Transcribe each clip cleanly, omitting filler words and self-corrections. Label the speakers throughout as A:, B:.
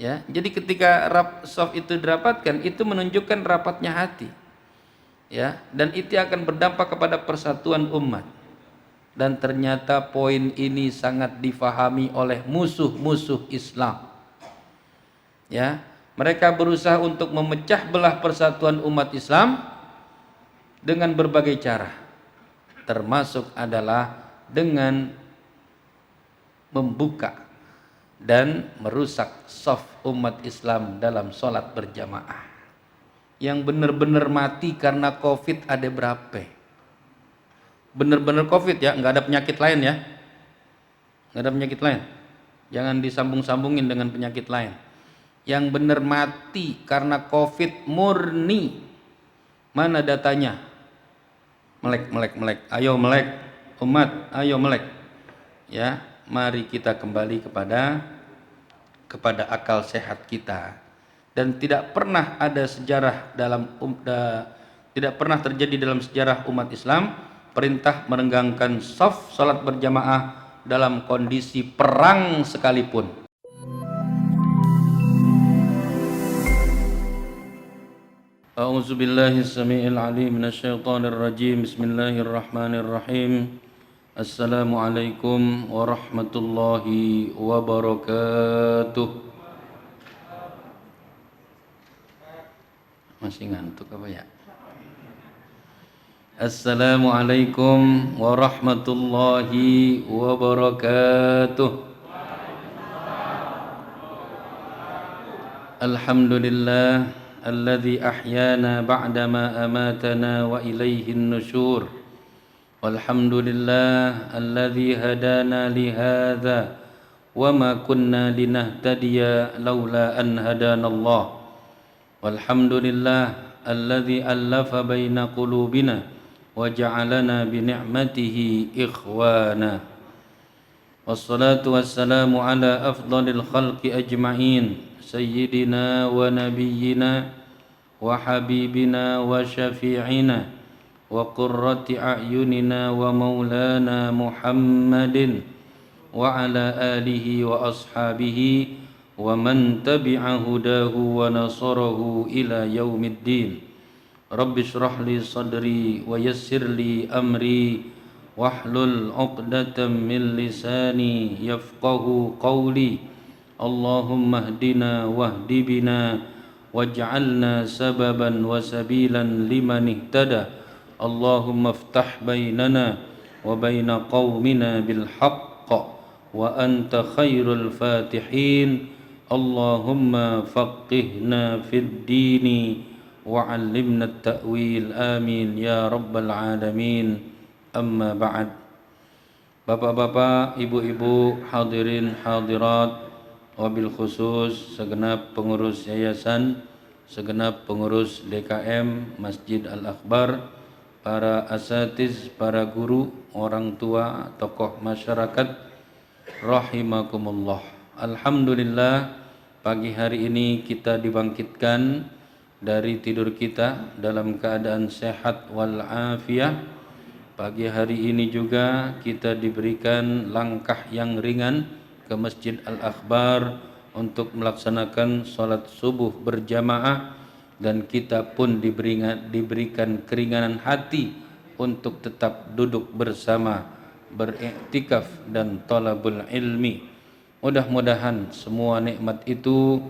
A: Ya, jadi ketika soft itu dirapatkan, itu menunjukkan rapatnya hati. Ya, dan itu akan berdampak kepada persatuan umat. Dan ternyata poin ini sangat difahami oleh musuh-musuh Islam. Ya, mereka berusaha untuk memecah belah persatuan umat Islam dengan berbagai cara. Termasuk adalah dengan membuka dan merusak saf umat Islam dalam sholat berjamaah. Yang benar-benar mati karena COVID ada berapa? Benar-benar COVID ya, nggak ada penyakit lain ya, nggak ada penyakit lain. Jangan disambung-sambungin dengan penyakit lain. Yang benar mati karena COVID murni, mana datanya? Melek. Ayo melek, umat, ayo melek. Ya, mari kita kembali kepada akal sehat kita. Dan tidak pernah ada sejarah tidak pernah terjadi dalam sejarah umat Islam perintah merenggangkan shaf salat berjamaah dalam kondisi perang sekalipun. A'udzubillahi samii'il 'aliim minasyaitonir rajiim. Bismillahirrahmanirrahim. Assalamualaikum warahmatullahi wabarakatuh. Masih ngantuk apa ya? Assalamualaikum warahmatullahi wabarakatuh. Alhamdulillah alladzi ahyana ba'dama amatana wa ilaihin nusyur. Walhamdulillah alladzi hadana lihadza wa ma kunna linahtadiya laula an hadanallah. Walhamdulillah alladzi allafa baina qulubina wa ja'alana bi ni'matihi ikhwana. Wassalatu wassalamu ala afdalil khalqi ajma'in sayyidina wa nabiyyina wa habibina wa syafi'ina wa qurrati a'yunina wa maulana Muhammadin wa ala alihi wa ashabihi wa man tabi'a hudahu wa nasarahu ila yaumiddin. Rabbi shrah li sadri wa yassir li amri wahlul 'uqdatam min lisani yafqahu qawli. Allahumma hdina wahdi bina waj'alna sababan wa sabilan liman ihtada. Allahumma iftah bainana wa baina qaumina bil haqq wa anta khairul fatihin. Allahumma faqihna fid dini wa 'allimna at-ta'wil. Amin ya rabbal alamin. Amma ba'd. Bapak-bapak, ibu-ibu, hadirin hadirat, wabil khusus segenap pengurus yayasan, segenap pengurus DKM Masjid Al-Akbar, para asatiz, para guru, orang tua, tokoh masyarakat, rahimakumullah. Alhamdulillah, pagi hari ini kita dibangkitkan dari tidur kita dalam keadaan sehat wal afiyah. Pagi hari ini juga kita diberikan langkah yang ringan ke Masjid Al-Akbar untuk melaksanakan sholat subuh berjamaah, dan kita pun diberikan keringanan hati untuk tetap duduk bersama, beriktikaf dan talabul ilmi. Mudah-mudahan semua nikmat itu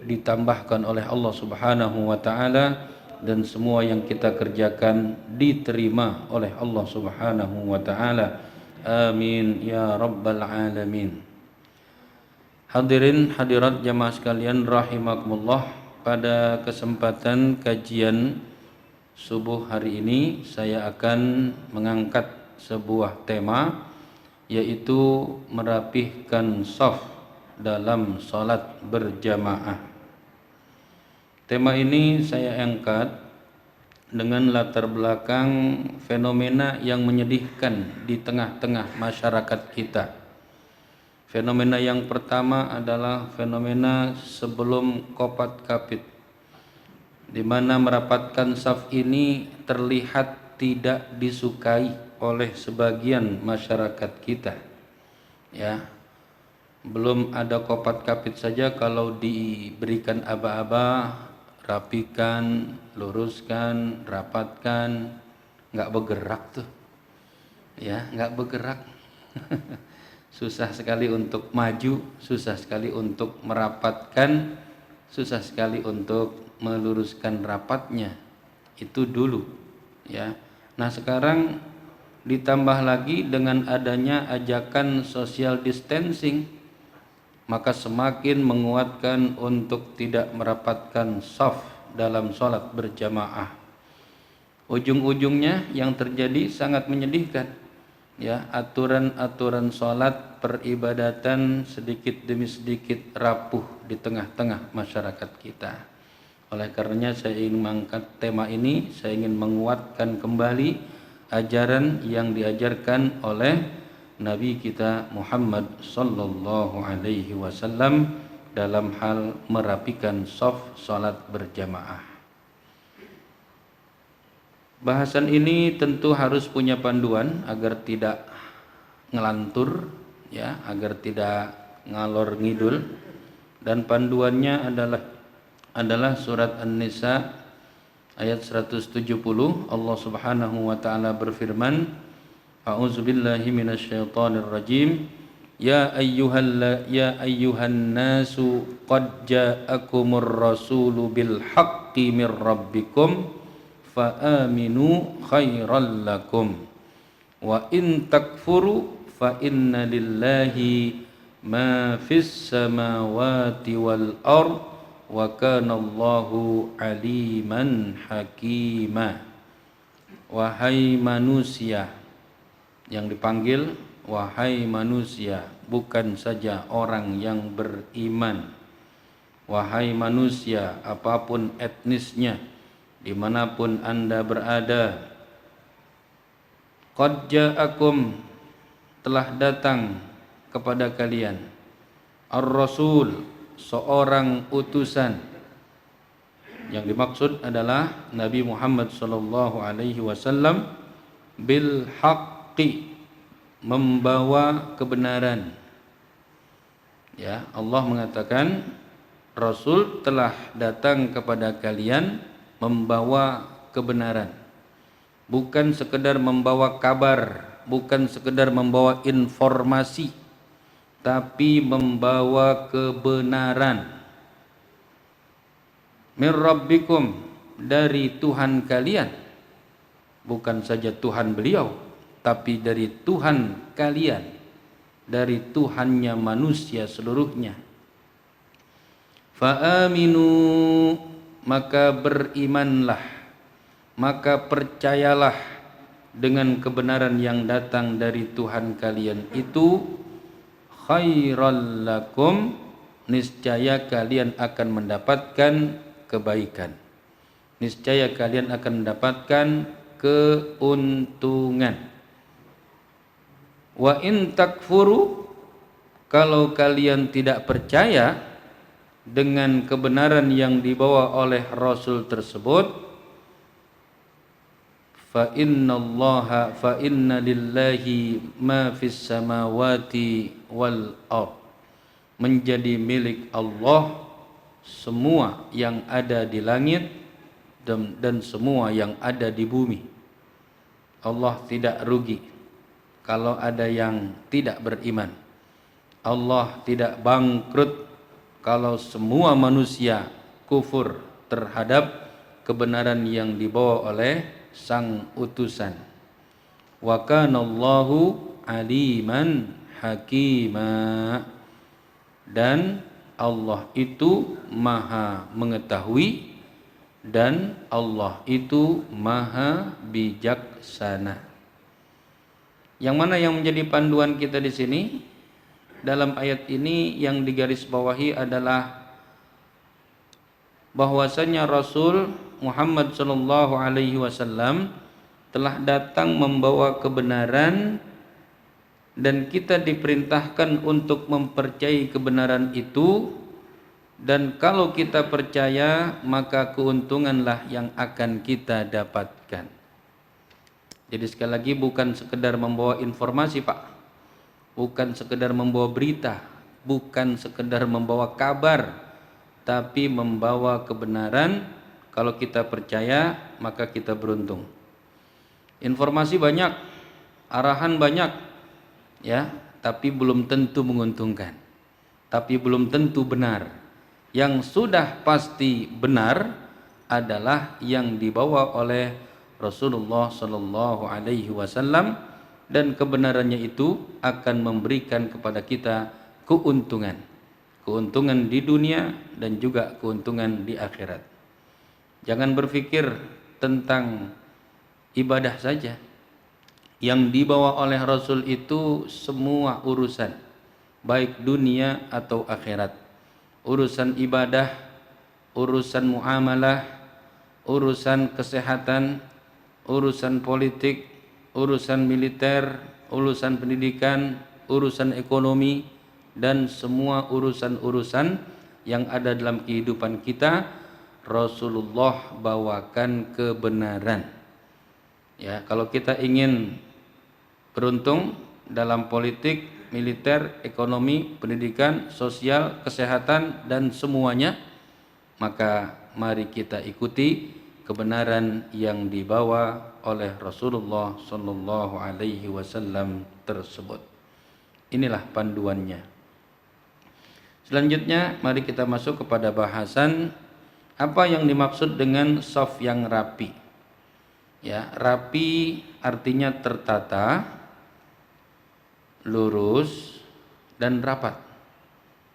A: ditambahkan oleh Allah Subhanahu wa taala, dan semua yang kita kerjakan diterima oleh Allah Subhanahu wa taala. Amin ya rabbal alamin. Hadirin hadirat jamaah sekalian rahimakumullah, pada kesempatan kajian subuh hari ini saya akan mengangkat sebuah tema, yaitu merapihkan shaf dalam salat berjamaah. Tema ini saya angkat dengan latar belakang fenomena yang menyedihkan di tengah-tengah masyarakat kita. Fenomena yang pertama adalah fenomena sebelum Qopat Kapit, di mana merapatkan shaf ini terlihat tidak disukai oleh sebagian masyarakat kita. Ya, Belum ada kopat kapit saja kalau diberikan aba-aba, rapikan, luruskan, rapatkan, nggak bergerak tuh, ya nggak bergerak. Susah sekali untuk maju, susah sekali untuk merapatkan, susah sekali untuk meluruskan rapatnya. Itu dulu, ya. Nah sekarang ditambah lagi dengan adanya ajakan social distancing, maka semakin menguatkan untuk tidak merapatkan shaf dalam sholat berjamaah. Ujung-ujungnya yang terjadi sangat menyedihkan, ya, aturan-aturan sholat peribadatan sedikit demi sedikit rapuh di tengah-tengah masyarakat kita. Oleh karenanya saya ingin mengangkat tema ini, saya ingin menguatkan kembali ajaran yang diajarkan oleh Nabi kita Muhammad sallallahu alaihi wasallam dalam hal merapikan shaf salat berjamaah. Bahasan ini tentu harus punya panduan agar tidak ngelantur, ya, agar tidak ngalor ngidul, dan panduannya adalah surat An-Nisa ayat 170. Allah Subhanahu wa taala berfirman, A'udzubillahi minasyaitonir rajim. Ya ayyuhan nasu qad ja'akumur rasulu bil haqqi mir rabbikum fa aminu khairal lakum wa in takfuru fa inna lillahi ma fis samawati wal ard wa kana Allahu aliman hakima. Wahai manusia, yang dipanggil wahai manusia, bukan saja orang yang beriman. Wahai manusia, apapun etnisnya, dimanapun anda berada, qad ja'akum, telah datang kepada kalian, ar-rasul, seorang utusan. Yang dimaksud adalah Nabi Muhammad sallallahu alaihi wasallam, bil haqqi, membawa kebenaran. Ya, Allah mengatakan Rasul telah datang kepada kalian membawa kebenaran. Bukan sekedar membawa kabar, bukan sekedar membawa informasi, tapi membawa kebenaran. Mir rabbikum, dari Tuhan kalian. Bukan saja Tuhan beliau, tapi dari Tuhan kalian, dari Tuhannya manusia seluruhnya. Fa aminu, maka berimanlah, maka percayalah dengan kebenaran yang datang dari Tuhan kalian itu, khairal lakum, niscaya kalian akan mendapatkan kebaikan, niscaya kalian akan mendapatkan keuntungan. Wa in takfuru, kalau kalian tidak percaya dengan kebenaran yang dibawa oleh Rasul tersebut, fa inna lillahi ma fis samawati wal ard, menjadi milik Allah semua yang ada di langit dan semua yang ada di bumi. Allah tidak rugi kalau ada yang tidak beriman. Allah tidak bangkrut kalau semua manusia kufur terhadap kebenaran yang dibawa oleh sang utusan. Wa kanallahu aliman hakima, dan Allah itu maha mengetahui dan Allah itu maha bijaksana. Yang mana yang menjadi panduan kita di sini dalam ayat ini, yang digarisbawahi adalah bahwasanya Rasul Muhammad sallallahu alaihi wasallam telah datang membawa kebenaran, dan kita diperintahkan untuk mempercayai kebenaran itu. Dan kalau kita percaya, maka keuntunganlah yang akan kita dapatkan. Jadi sekali lagi, bukan sekedar membawa informasi, Pak, bukan sekedar membawa berita, bukan sekedar membawa kabar, tapi membawa kebenaran. Kalau kita percaya, maka kita beruntung. Informasi banyak, arahan banyak, ya, tapi belum tentu menguntungkan, tapi belum tentu benar. Yang sudah pasti benar adalah yang dibawa oleh Rasulullah Sallallahu Alaihi Wasallam, dan kebenarannya itu akan memberikan kepada kita keuntungan, keuntungan di dunia dan juga keuntungan di akhirat. Jangan berpikir tentang ibadah saja. Yang dibawa oleh Rasul itu semua urusan, baik dunia atau akhirat. Urusan ibadah, urusan muamalah, urusan kesehatan, urusan politik, urusan militer, urusan pendidikan, urusan ekonomi, dan semua urusan-urusan yang ada dalam kehidupan kita, Rasulullah bawakan kebenaran. Ya, kalau kita ingin beruntung dalam politik, militer, ekonomi, pendidikan, sosial, kesehatan, dan semuanya, maka mari kita ikuti kebenaran yang dibawa oleh Rasulullah Sallallahu Alaihi Wasallam tersebut. Inilah panduannya. Selanjutnya, mari kita masuk kepada bahasan apa yang dimaksud dengan shaf yang rapi. Ya, rapi artinya tertata, lurus, dan rapat.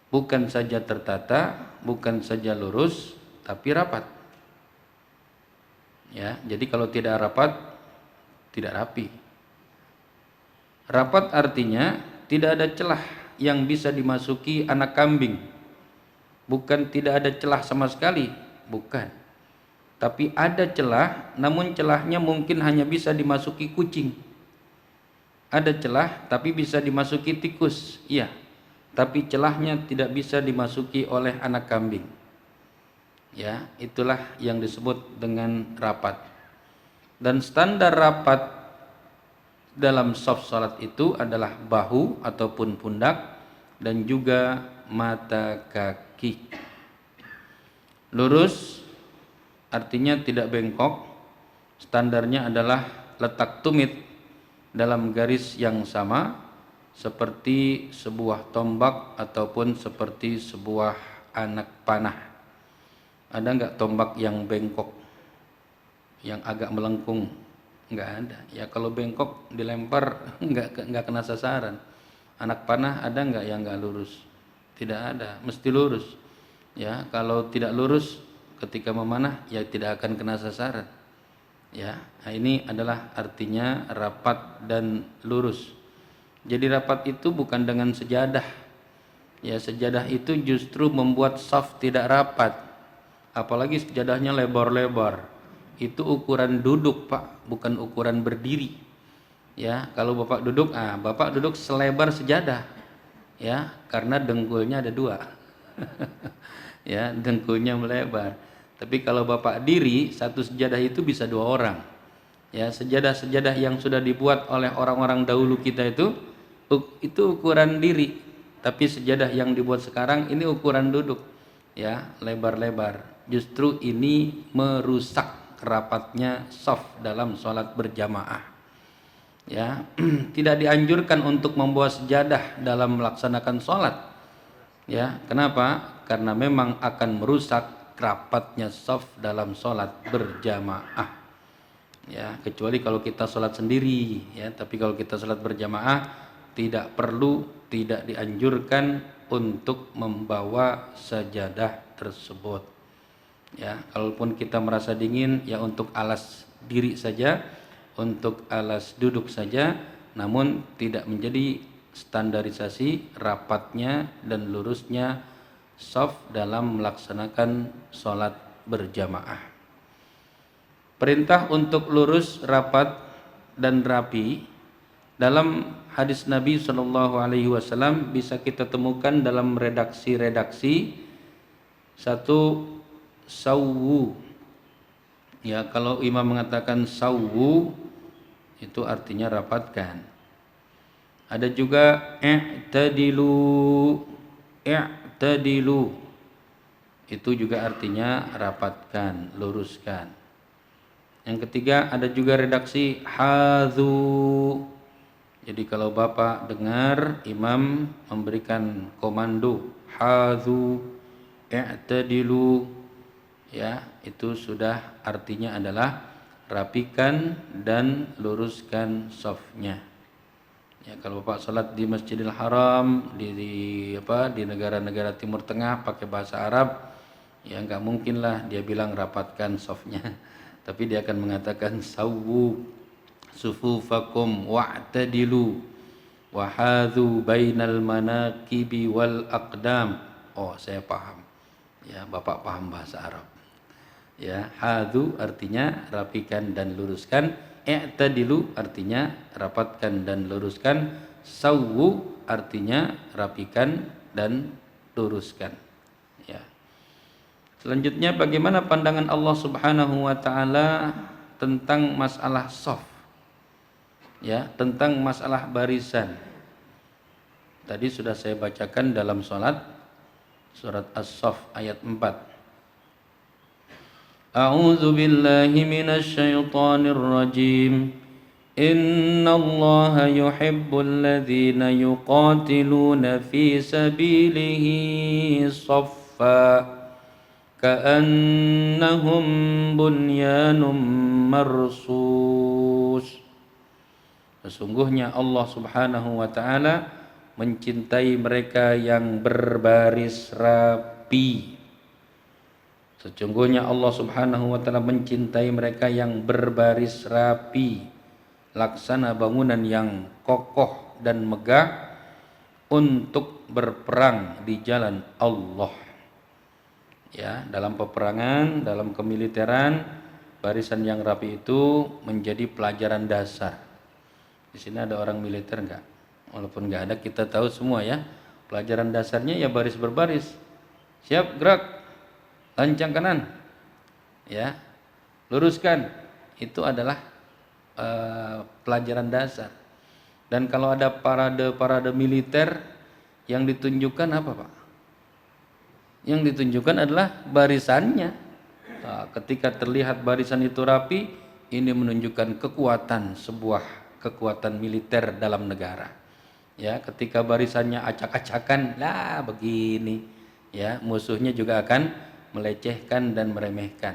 A: Bukan saja tertata, bukan saja lurus, tapi rapat. Ya, jadi kalau tidak rapat, tidak rapi. Rapat artinya tidak ada celah yang bisa dimasuki anak kambing. Bukan tidak ada celah sama sekali, bukan. Tapi ada celah, namun celahnya mungkin hanya bisa dimasuki kucing. Ada celah tapi bisa dimasuki tikus, iya. Tapi celahnya tidak bisa dimasuki oleh anak kambing. Ya, itulah yang disebut dengan rapat. Dan standar rapat dalam shaf salat itu adalah bahu ataupun pundak dan juga mata kaki. Lurus artinya tidak bengkok. Standarnya adalah letak tumit dalam garis yang sama, seperti sebuah tombak ataupun seperti sebuah anak panah. Ada enggak tombak yang bengkok, yang agak melengkung? Enggak ada. Ya kalau bengkok dilempar enggak kena sasaran. Anak panah ada enggak yang enggak lurus? Tidak ada, mesti lurus. Ya, kalau tidak lurus ketika memanah ya tidak akan kena sasaran. Ya, nah ini adalah artinya rapat dan lurus. Jadi rapat itu bukan dengan sejadah. Ya, sejadah itu justru membuat shaf tidak rapat. Apalagi sejadahnya lebar-lebar. Itu ukuran duduk, Pak, bukan ukuran berdiri. Ya, kalau Bapak duduk selebar sejadah. Ya, karena dengkulnya ada 2. Ya, dengkulnya melebar. Tapi kalau Bapak diri, satu sejadah itu bisa 2 orang. Ya, sejadah-sejadah yang sudah dibuat oleh orang-orang dahulu kita itu ukuran diri. Tapi sejadah yang dibuat sekarang ini ukuran duduk. Ya, lebar-lebar. Justru ini merusak rapatnya shaf dalam sholat berjamaah. Ya, tidak dianjurkan untuk membawa sejadah dalam melaksanakan sholat. Ya, kenapa? Karena memang akan merusak rapatnya shaf dalam sholat berjamaah. Ya, kecuali kalau kita sholat sendiri, ya. Tapi kalau kita sholat berjamaah tidak perlu, tidak dianjurkan untuk membawa sajadah tersebut. Ya, kalaupun kita merasa dingin, ya untuk alas diri saja, untuk alas duduk saja, namun tidak menjadi standarisasi rapatnya dan lurusnya shaf dalam melaksanakan sholat berjamaah. Perintah untuk lurus, rapat, dan rapi dalam hadis Nabi Shallallahu Alaihi Wasallam bisa kita temukan dalam redaksi-redaksi. Satu, sawu. Ya, kalau imam mengatakan sawu itu artinya rapatkan. Ada juga i'tadilu, i'tadilu. Itu juga artinya rapatkan, luruskan. Yang ketiga ada juga redaksi hadzu. Jadi kalau Bapak dengar imam memberikan komando hadzu i'tadilu, ya, itu sudah artinya adalah rapikan dan luruskan shafnya. Ya, kalau Bapak salat di Masjidil Haram di negara-negara Timur Tengah pakai bahasa Arab, ya nggak mungkin lah dia bilang rapatkan shafnya. Tapi dia akan mengatakan sawwu sufufakum wa'tadilu wa hadzu bainal manaqibi wal aqdam. Oh, saya paham. Ya, Bapak paham bahasa Arab. Ya, hadzu artinya rapikan dan luruskan, i'tadilu artinya rapatkan dan luruskan, sawwu artinya rapikan dan luruskan. Ya. Selanjutnya bagaimana pandangan Allah Subhanahu wa taala tentang masalah shaf? Ya, tentang masalah barisan. Tadi sudah saya bacakan dalam salat surat As-Saff ayat 4. A'udzu billahi minasy syaithanir rajim. Innallaha yuhibbul ladzina yuqatiluna fi sabilihi shaffa ka'annahum bunyanun marsus. Sesungguhnya Allah Subhanahu wa taala mencintai mereka yang berbaris rapi. Sesungguhnya Allah Subhanahu wa taala mencintai mereka yang berbaris rapi, laksana bangunan yang kokoh dan megah untuk berperang di jalan Allah. Ya, dalam peperangan, dalam kemiliteran, barisan yang rapi itu menjadi pelajaran dasar. Di sini ada orang militer enggak? Walaupun enggak ada, kita tahu semua ya. Pelajaran dasarnya ya baris berbaris. Siap, gerak. Lancang kanan, ya, luruskan. Itu adalah pelajaran dasar. Dan kalau ada parade militer yang ditunjukkan apa, Pak? Yang ditunjukkan adalah barisannya. Nah, ketika terlihat barisan itu rapi, ini menunjukkan sebuah kekuatan militer dalam negara. Ya, ketika barisannya acak-acakan, lah begini, ya, musuhnya juga akan melecehkan dan meremehkan.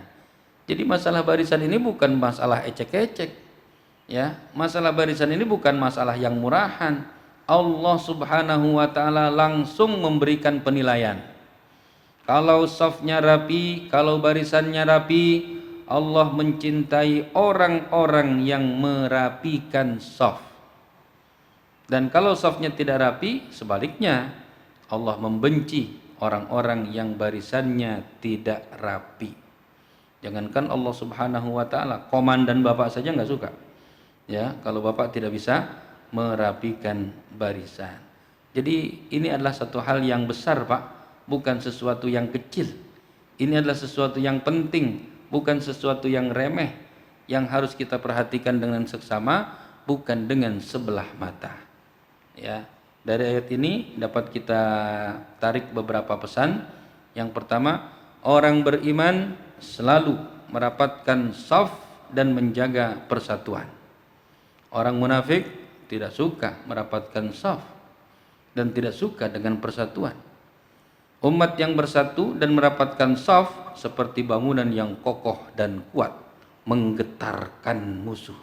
A: Jadi masalah barisan ini bukan masalah ecek-ecek. Ya, masalah barisan ini bukan masalah yang murahan. Allah Subhanahu wa taala langsung memberikan penilaian. Kalau shafnya rapi, kalau barisannya rapi, Allah mencintai orang-orang yang merapikan shaf. Dan kalau shafnya tidak rapi, sebaliknya Allah membenci orang-orang yang barisannya tidak rapi. Jangankan Allah Subhanahu wa taala, komandan Bapak saja enggak suka. Ya, kalau Bapak tidak bisa merapikan barisan. Jadi ini adalah satu hal yang besar, Pak, bukan sesuatu yang kecil. Ini adalah sesuatu yang penting, bukan sesuatu yang remeh, yang harus kita perhatikan dengan seksama, bukan dengan sebelah mata. Ya. Dari ayat ini dapat kita tarik beberapa pesan. Yang pertama, orang beriman selalu merapatkan shaf dan menjaga persatuan. Orang munafik tidak suka merapatkan shaf dan tidak suka dengan persatuan. Umat yang bersatu dan merapatkan shaf seperti bangunan yang kokoh dan kuat, menggetarkan musuh.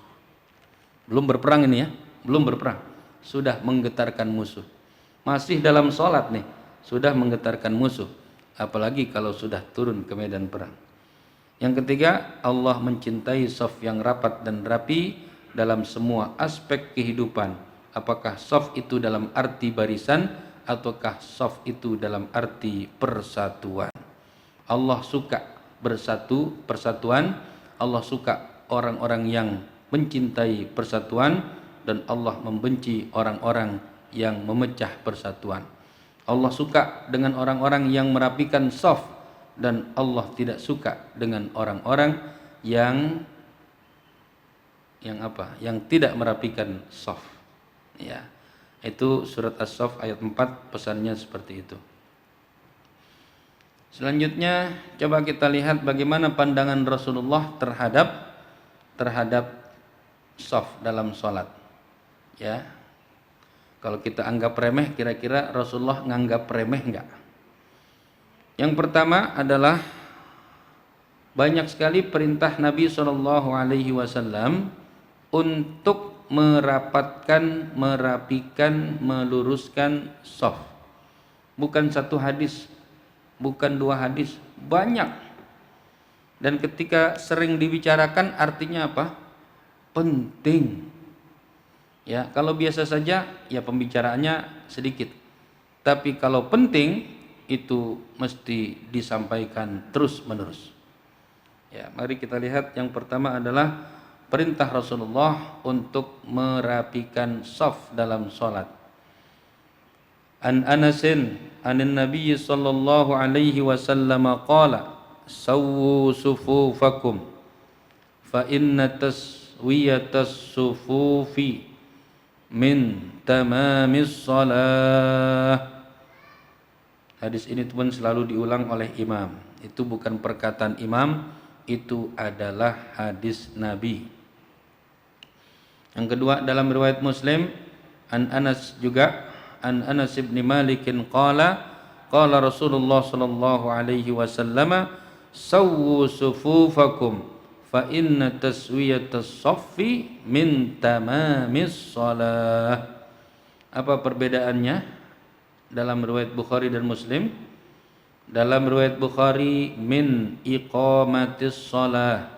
A: Belum berperang ini ya, belum berperang. Sudah menggetarkan musuh. Masih dalam sholat nih, sudah menggetarkan musuh. Apalagi kalau sudah turun ke medan perang. Yang ketiga, Allah mencintai shaf yang rapat dan rapi dalam semua aspek kehidupan. Apakah shaf itu dalam arti barisan ataukah shaf itu dalam arti persatuan. Allah suka persatuan. Allah suka orang-orang yang mencintai persatuan. Dan Allah membenci orang-orang yang memecah persatuan. Allah suka dengan orang-orang yang merapikan shaf dan Allah tidak suka dengan orang-orang yang Yang tidak merapikan shaf. Ya. Itu surat As-Saff ayat 4 pesannya seperti itu. Selanjutnya coba kita lihat bagaimana pandangan Rasulullah terhadap shaf dalam sholat. Ya, kalau kita anggap remeh, kira-kira Rasulullah nganggap remeh enggak? Yang pertama adalah banyak sekali perintah Nabi SAW untuk merapatkan, merapikan, meluruskan shaf. Bukan satu hadis, bukan dua hadis, banyak. Dan ketika sering dibicarakan artinya apa? Penting. Ya, kalau biasa saja ya pembicaraannya sedikit. Tapi kalau penting itu mesti disampaikan terus-menerus. Ya, mari kita lihat yang pertama adalah perintah Rasulullah untuk merapikan shaf dalam salat. An Anasin anin Nabi sallallahu alaihi wasallam qala sawwu sufufakum fa inna taswiyatas sufufi min tamamis salah. Hadis ini pun selalu diulang oleh imam. Itu bukan perkataan imam, itu adalah hadis Nabi. Yang kedua dalam riwayat Muslim, an Anas juga, an Anas bin Malik qala qala Rasulullah sallallahu alaihi wasallam sawwu sufufakum fa inna taswiyatas saffi min tamamis shalah. Apa perbedaannya dalam riwayat Bukhari dan Muslim? Dalam riwayat Bukhari min iqamatis shalah,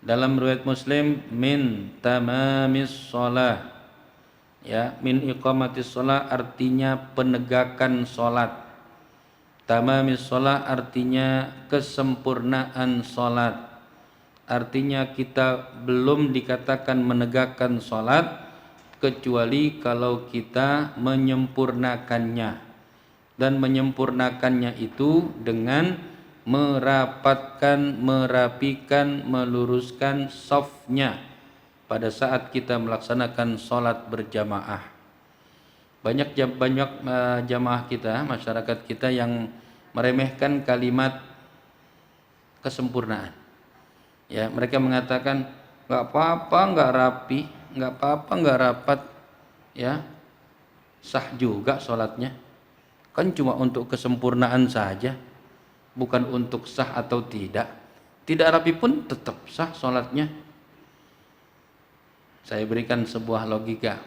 A: dalam riwayat Muslim min tamamis shalah. Ya, min iqamatis shalah artinya penegakan salat. Tamamis shalah artinya kesempurnaan salat. Artinya kita belum dikatakan menegakkan salat kecuali kalau kita menyempurnakannya. Dan menyempurnakannya itu dengan merapatkan, merapikan, meluruskan shafnya pada saat kita melaksanakan sholat berjamaah. Banyak jamaah kita, masyarakat kita yang meremehkan kalimat kesempurnaan. Ya, mereka mengatakan nggak apa-apa, nggak rapi, nggak apa-apa, nggak rapat, ya sah juga sholatnya. Kan cuma untuk kesempurnaan saja, bukan untuk sah atau tidak. Tidak rapi pun tetap sah sholatnya. Saya berikan sebuah logika.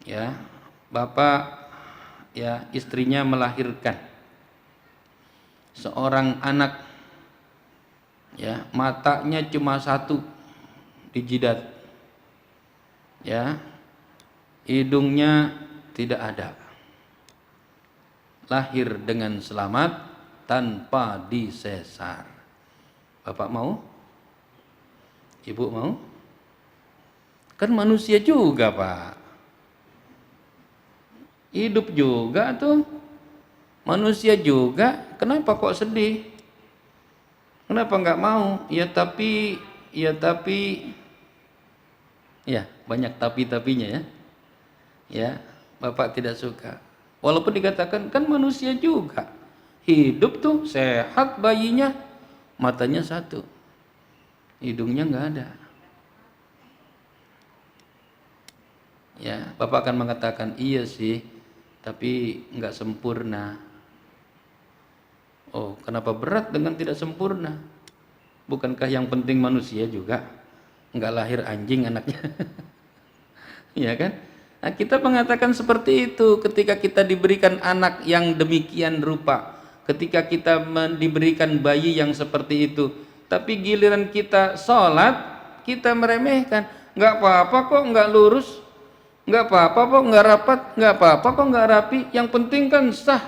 A: Ya, bapak ya istrinya melahirkan seorang anak, ya matanya cuma satu di jidat, ya hidungnya tidak ada, lahir dengan selamat tanpa disesar. Bapak mau? Ibu mau? Kan manusia juga, Pak. Hidup juga tuh. Manusia juga. Kenapa kok sedih? Kenapa nggak mau? Ya tapi ya banyak tapi-tapinya ya. Ya, Bapak tidak suka. Walaupun dikatakan kan manusia juga, hidup tuh sehat bayinya, matanya satu, hidungnya nggak ada. Ya, Bapak akan mengatakan iya sih, tapi nggak sempurna. Oh, kenapa berat dengan tidak sempurna? Bukankah yang penting manusia juga? Nggak lahir anjing anaknya, ya kan? Nah, kita mengatakan seperti itu ketika kita diberikan anak yang demikian rupa, ketika kita diberikan bayi yang seperti itu. Tapi giliran kita sholat, kita meremehkan. Nggak apa-apa kok nggak lurus, nggak apa-apa kok nggak rapat, nggak apa-apa kok nggak rapi. Yang penting kan sah.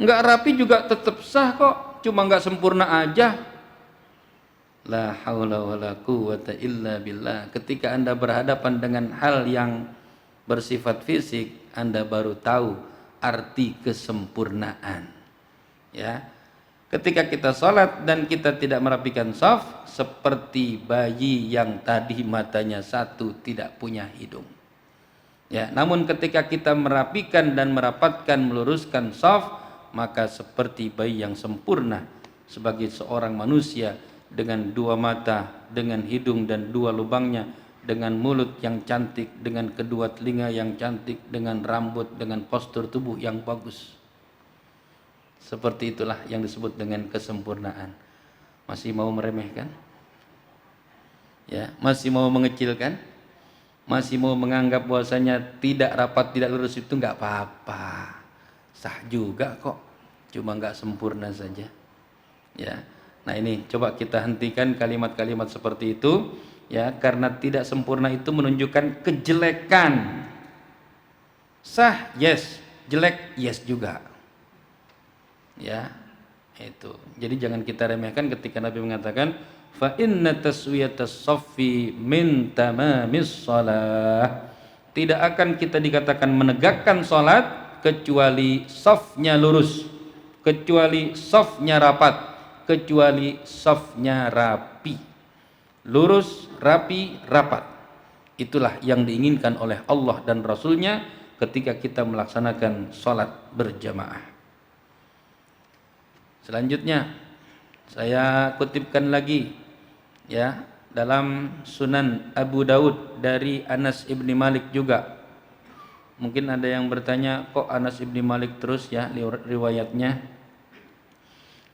A: Nggak rapi juga tetap sah kok, cuma nggak sempurna aja. La haula wala quwwata illa billah. Ketika Anda berhadapan dengan hal yang bersifat fisik, Anda baru tahu arti kesempurnaan. Ya. Ketika kita sholat dan kita tidak merapikan shaf, seperti bayi yang tadi matanya satu tidak punya hidung. Ya, namun ketika kita merapikan dan merapatkan, meluruskan shaf, maka seperti bayi yang sempurna sebagai seorang manusia dengan dua mata, dengan hidung dan dua lubangnya, dengan mulut yang cantik, dengan kedua telinga yang cantik, dengan rambut, dengan postur tubuh yang bagus. Seperti itulah yang disebut dengan kesempurnaan. Masih mau meremehkan? Ya, masih mau mengecilkan? Masih mau menganggap bahwasanya tidak rapat, tidak lurus itu enggak apa-apa. Sah juga kok. Cuma enggak sempurna saja. Ya. Nah, ini coba kita hentikan kalimat-kalimat seperti itu, ya, karena tidak sempurna itu menunjukkan kejelekan. Sah, yes. Jelek, yes juga. Ya, itu. Jadi jangan kita remehkan ketika Nabi mengatakan fa inna taswiyatas saffi min tamamis shalah. Tidak akan kita dikatakan menegakkan salat kecuali safnya lurus, kecuali safnya rapat, kecuali safnya rapi. Lurus, rapi, rapat. Itulah yang diinginkan oleh Allah dan Rasulnya ketika kita melaksanakan salat berjamaah. Selanjutnya saya kutipkan lagi, ya, dalam Sunan Abu Daud dari Anas ibni Malik juga. Mungkin ada yang bertanya, kok Anas ibni Malik terus ya riwayatnya?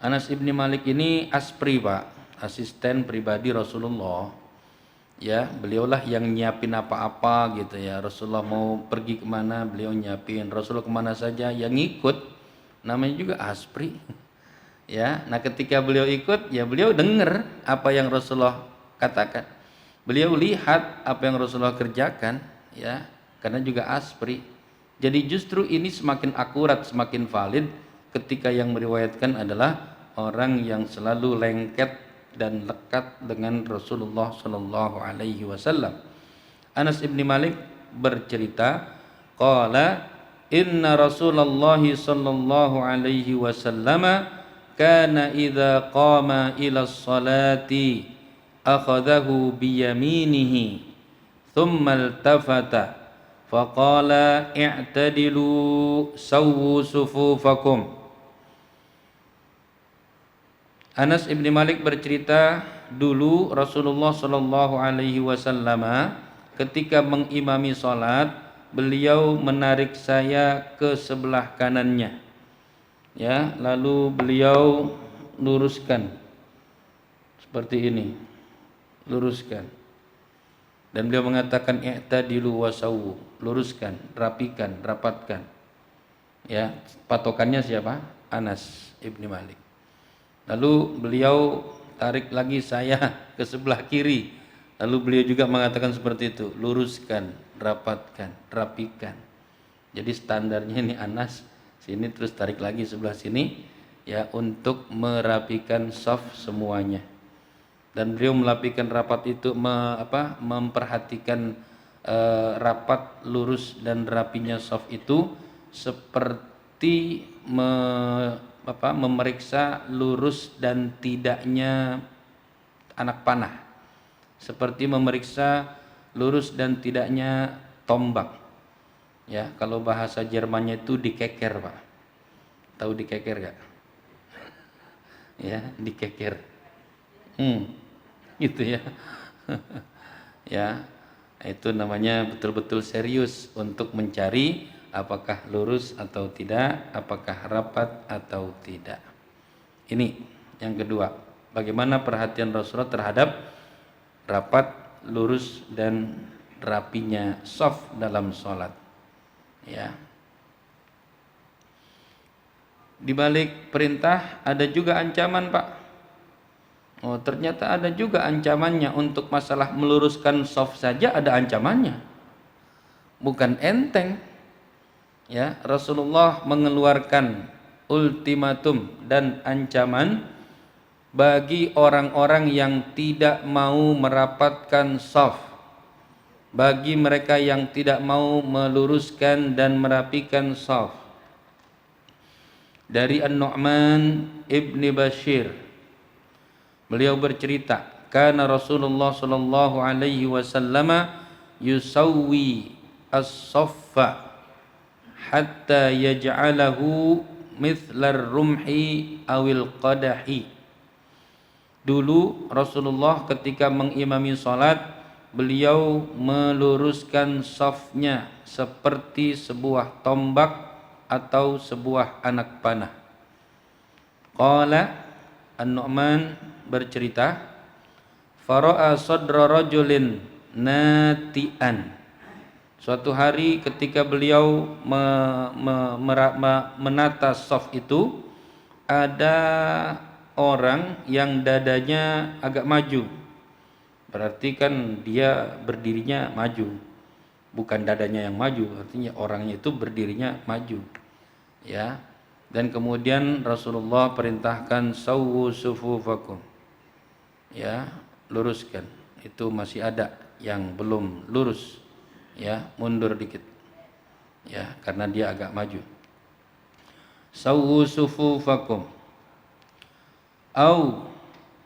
A: Anas ibni Malik ini aspri, Pak, asisten pribadi Rasulullah. Ya, beliaulah yang nyiapin apa-apa gitu ya. Rasulullah mau pergi kemana, beliau nyiapin. Rasulullah kemana saja yang ikut, namanya juga aspri. Ya, nah ketika beliau ikut, ya beliau dengar apa yang Rasulullah katakan. Beliau lihat apa yang Rasulullah kerjakan, ya, karena juga aspri. Jadi justru ini semakin akurat, semakin valid ketika yang meriwayatkan adalah orang yang selalu lengket dan lekat dengan Rasulullah Shallallahu Alaihi Wasallam. Anas ibni Malik bercerita, qala inna Rasulullah Shallallahu Alaihi Wasallam kana idza qama ila sholati akhadahu biyaminihi thumma iltafata faqala i'tadilu sawwu sufufakum. Anas ibni Malik bercerita, dulu Rasulullah sallallahu alaihi wasallam ketika mengimami salat, beliau menarik saya ke sebelah kanannya, ya, lalu beliau luruskan seperti ini, luruskan, dan beliau mengatakan i'tadilu wasawu, luruskan, rapikan, rapatkan, ya. Patokannya siapa? Anas ibni Malik. Lalu beliau tarik lagi saya ke sebelah kiri, lalu beliau juga mengatakan seperti itu, luruskan, rapatkan, rapikan. Jadi standarnya ini Anas sini, terus tarik lagi sebelah sini, ya, untuk merapikan shaf semuanya. Dan beliau merapikan rapat itu memperhatikan rapat, lurus dan rapinya shaf itu seperti memeriksa lurus dan tidaknya anak panah, seperti memeriksa lurus dan tidaknya tombak. Ya, kalau bahasa Jermannya itu dikeker, Pak. Tahu dikeker gak? Ya, dikeker. Gitu ya. Ya, itu namanya betul-betul serius untuk mencari apakah lurus atau tidak, apakah rapat atau tidak. Ini yang kedua, bagaimana perhatian Rasulullah terhadap rapat, lurus dan rapinya shaf dalam sholat. Ya. Di balik perintah ada juga ancaman, Pak. Oh, ternyata ada juga ancamannya. Untuk masalah meluruskan shaf saja ada ancamannya. Bukan enteng. Ya, Rasulullah mengeluarkan ultimatum dan ancaman bagi orang-orang yang tidak mau merapatkan shaf, bagi mereka yang tidak mau meluruskan dan merapikan shaf. Dari An-Nu'man ibni Bashir, beliau bercerita, kana Rasulullah sallallahu alaihi wasallam yusawwi as-saffa hatta yaj'alahu mithlar rumhi awil qadahi. Dulu Rasulullah ketika mengimami salat, beliau meluruskan safnya seperti sebuah tombak atau sebuah anak panah. Qala An-Nu'man bercerita, fara'a sadra rajulin nati'an. Suatu hari ketika beliau menata shaf itu, ada orang yang dadanya agak maju. Berarti kan dia berdirinya maju, bukan dadanya yang maju, artinya orangnya itu berdirinya maju. Ya. Dan kemudian Rasulullah perintahkan sawwu sufufakum. Ya, luruskan. Itu masih ada yang belum lurus. Ya, mundur dikit. Ya, karena dia agak maju. Sawwu sufufakum. Au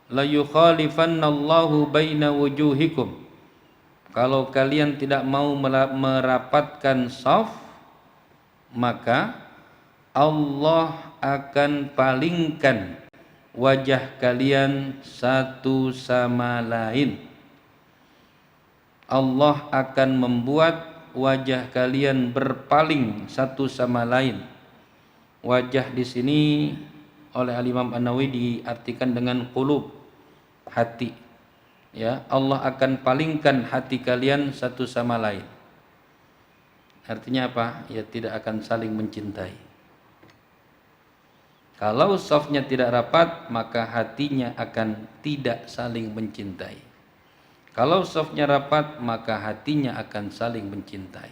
A: la yukhalifannallahu baina wujuhikum. Kalau kalian tidak mau merapatkan shaf, maka Allah akan palingkan wajah kalian satu sama lain. Allah akan membuat wajah kalian berpaling satu sama lain. Wajah di sini oleh Al-Imam An-Nawawi diartikan dengan qulub, hati. Ya, Allah akan palingkan hati kalian satu sama lain. Artinya apa? Ya, tidak akan saling mencintai. Kalau shafnya tidak rapat, maka hatinya akan tidak saling mencintai. Kalau shafnya rapat, maka hatinya akan saling mencintai.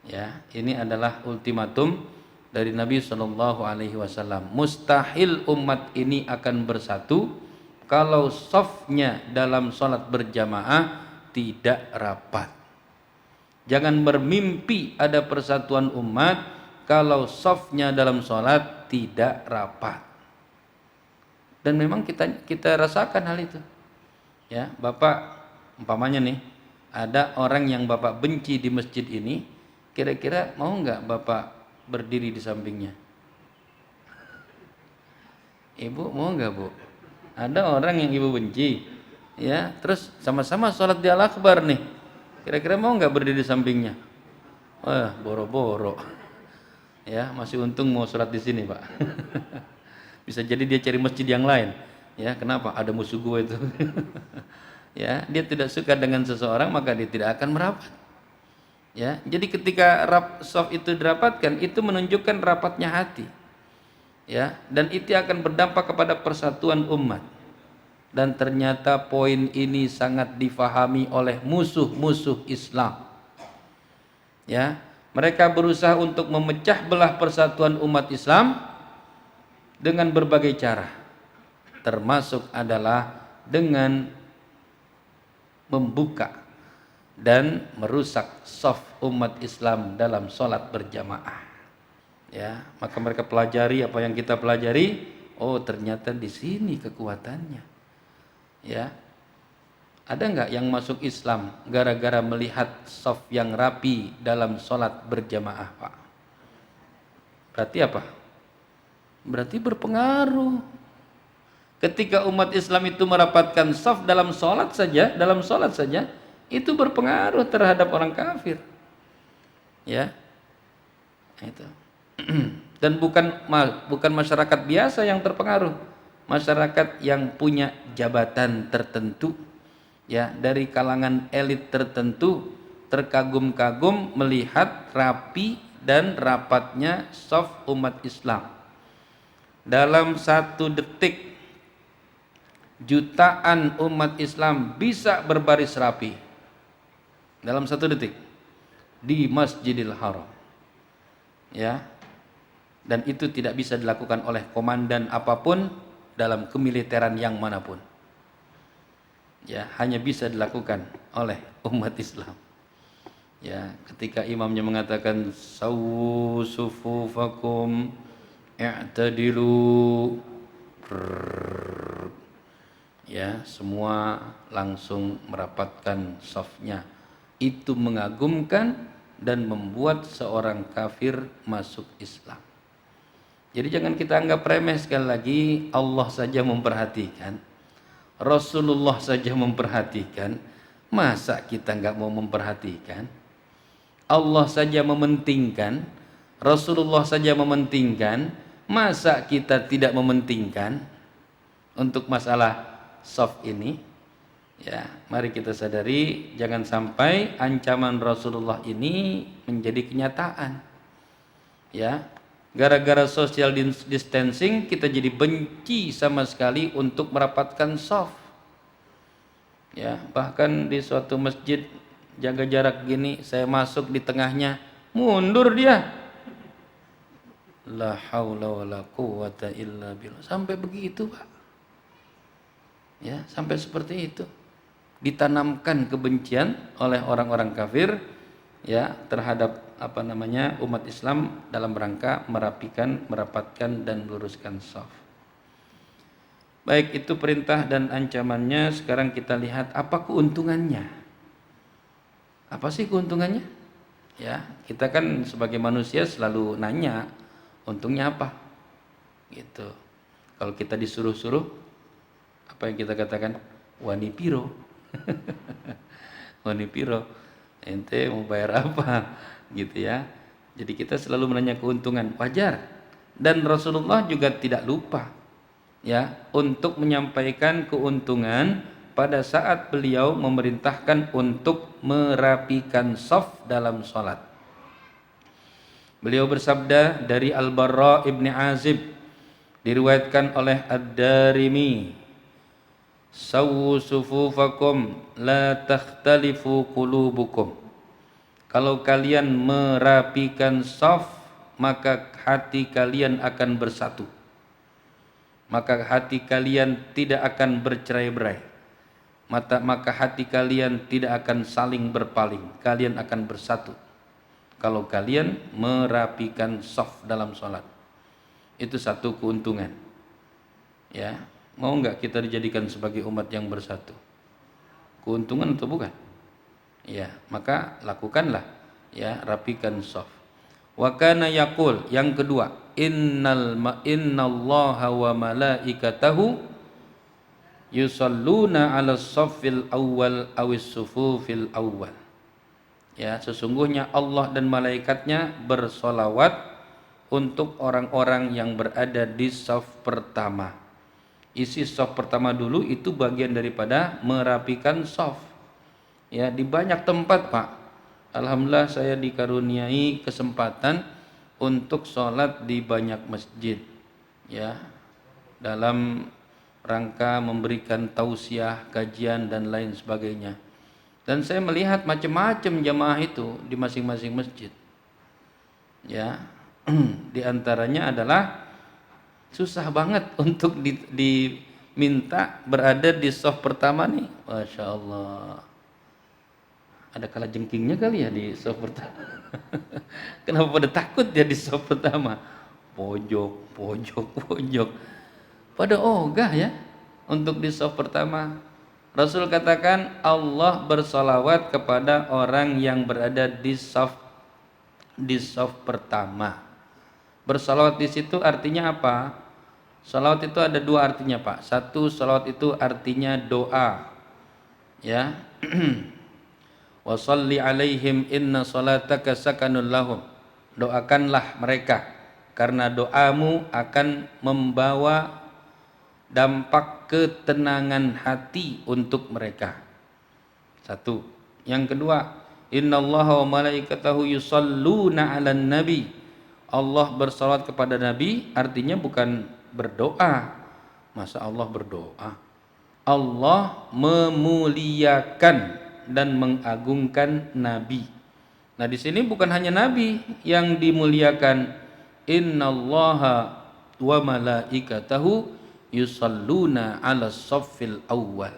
A: Ya, ini adalah ultimatum dari Nabi Shallallahu Alaihi Wasallam. Mustahil umat ini akan bersatu kalau shafnya dalam sholat berjamaah tidak rapat. Jangan bermimpi ada persatuan umat kalau shafnya dalam sholat tidak rapat. Dan memang kita rasakan hal itu. Ya, Bapak umpamanya nih, ada orang yang Bapak benci di masjid ini, kira-kira mau nggak Bapak berdiri di sampingnya? Ibu mau nggak, Bu? Ada orang yang Ibu benci, ya, terus sama-sama sholat di Al-Akbar nih, kira-kira mau nggak berdiri di sampingnya? Wah, boro-boro. Ya, masih untung mau sholat di sini, Pak. Bisa jadi dia cari masjid yang lain. Ya, kenapa? Ada musuh gue itu. Ya, dia tidak suka dengan seseorang, maka dia tidak akan merapat. Ya, jadi ketika shaf itu dirapatkan, itu menunjukkan rapatnya hati. Ya, dan itu akan berdampak kepada persatuan umat. Dan ternyata poin ini sangat difahami oleh musuh-musuh Islam. Ya, mereka berusaha untuk memecah belah persatuan umat Islam dengan berbagai cara, termasuk adalah dengan membuka dan merusak shaf umat Islam dalam sholat berjamaah. Ya, maka mereka pelajari apa yang kita pelajari. Oh, ternyata di sini kekuatannya. Ya, ada nggak yang masuk Islam gara-gara melihat shaf yang rapi dalam sholat berjamaah, Pak? Berarti apa? Berarti berpengaruh. Ketika umat Islam itu merapatkan shaf dalam sholat saja, itu berpengaruh terhadap orang kafir. Ya, itu. Dan bukan masyarakat biasa yang terpengaruh, masyarakat yang punya jabatan tertentu. Ya, dari kalangan elit tertentu terkagum-kagum melihat rapi dan rapatnya shaf umat Islam. Dalam 1 detik jutaan umat Islam bisa berbaris rapi. Dalam 1 detik di Masjidil Haram. Ya. Dan itu tidak bisa dilakukan oleh komandan apapun dalam kemiliteran yang manapun. Ya, hanya bisa dilakukan oleh umat Islam. Ya, ketika imamnya mengatakan sawwu sufufakum i'tadilu, ya, semua langsung merapatkan shafnya. Itu mengagumkan dan membuat seorang kafir masuk Islam. Jadi jangan kita anggap remeh. Sekali lagi, Allah saja memperhatikan, Rasulullah saja memperhatikan, masa kita nggak mau memperhatikan? Allah saja mementingkan, Rasulullah saja mementingkan, masa kita tidak mementingkan untuk masalah soft ini? Ya, mari kita sadari, jangan sampai ancaman Rasulullah ini menjadi kenyataan. Ya, gara-gara social distancing kita jadi benci sama sekali untuk merapatkan soft. Ya, bahkan di suatu masjid jaga jarak gini, saya masuk di tengahnya, mundur dia. La haula wala quwata illa billah. Sampai begitu, Pak. Ya, sampai seperti itu. Ditanamkan kebencian oleh orang-orang kafir ya terhadap umat Islam dalam rangka merapikan, merapatkan dan meluruskan shaf. Baik, itu perintah dan ancamannya. Sekarang kita lihat apa keuntungannya. Apa sih keuntungannya? Ya, kita kan sebagai manusia selalu nanya, untungnya apa? Gitu. Kalau kita disuruh-suruh, apa yang kita katakan? Wani piro. Wani piro. Ente mau bayar apa? Gitu ya. Jadi kita selalu menanya keuntungan, wajar. Dan Rasulullah juga tidak lupa ya untuk menyampaikan keuntungan pada saat beliau memerintahkan untuk merapikan shaf dalam salat. Beliau bersabda dari Al-Barra ibni Azib, diriwayatkan oleh Ad-Darimi, sawu sufufakum la takhtalifu qulubukum. Kalau kalian merapikan shaf, maka hati kalian akan bersatu. Maka hati kalian tidak akan bercerai-berai. Maka hati kalian tidak akan saling berpaling. Kalian akan bersatu kalau kalian merapikan shaf dalam sholat. Itu satu keuntungan. Ya, mau nggak kita dijadikan sebagai umat yang bersatu? Keuntungan atau bukan? Ya, maka lakukanlah ya, rapikan shaf. Wa kana yaqul, yang kedua, innallaha wa malaikatahu yusalluna 'alas shaffil awwal awis sufufil awwal. Ya, sesungguhnya Allah dan malaikatnya bersolawat untuk orang-orang yang berada di shaf pertama. Isi shaf pertama dulu itu bagian daripada merapikan shaf. Ya, di banyak tempat, Pak. Alhamdulillah saya dikaruniai kesempatan untuk sholat di banyak masjid. Ya, dalam rangka memberikan tausiah, kajian dan lain sebagainya. Dan saya melihat macam-macam jamaah itu di masing-masing masjid. Ya, di antaranya adalah susah banget untuk diminta berada di shaf pertama nih. Masya Allah. Ada kala jengkingnya kali ya di shaf pertama. Kenapa pada takut ya di shaf pertama? Pojok, pojok, pojok. Pada ogah ya untuk di shaf pertama. Rasul katakan Allah bersolawat kepada orang yang berada di shaf pertama. Bersolawat di situ artinya apa? Salawat itu ada dua artinya, Pak. Satu, salawat itu artinya doa. Ya. Wa shalli alaihim inna salataka sakanun lahum. Doakanlah mereka karena doamu akan membawa dampak ketenangan hati untuk mereka. Satu. Yang kedua, innallaha wa malaikatahu yusalluna 'alan nabi. Allah bersalawat kepada nabi artinya bukan berdoa. Masa Allah berdoa? Allah memuliakan dan mengagungkan nabi. Nah, di sini bukan hanya nabi yang dimuliakan. Innallaha wa malaikatahu yusalluna 'alas shaffil awwal.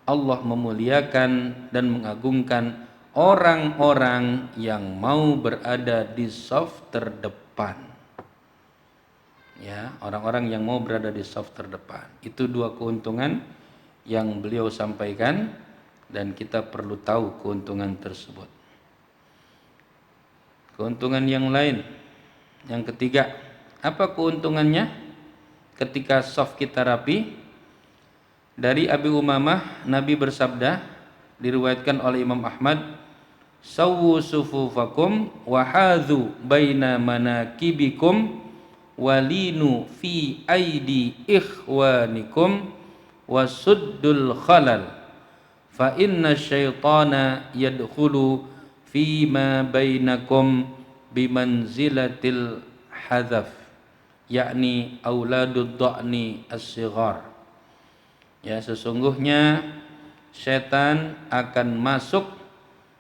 A: Allah memuliakan dan mengagungkan orang-orang yang mau berada di shaf terdepan. Ya, orang-orang yang mau berada di shaf terdepan. Itu dua keuntungan yang beliau sampaikan dan kita perlu tahu keuntungan tersebut. Keuntungan yang lain, yang ketiga Apa keuntungannya ketika saf kita rapi? Dari Abi Umamah, Nabi bersabda, diriwayatkan oleh Imam Ahmad, "Sawwu sufufakum wa hadhu baina manakibikum walinu fi aidi ikhwanikum wasuddul khalal fa inna syaitana yadkhulu fi ma bainakum bimanzilatil hadzaf yakni auladud dha'ni as-sighar." Ya, sesungguhnya setan akan masuk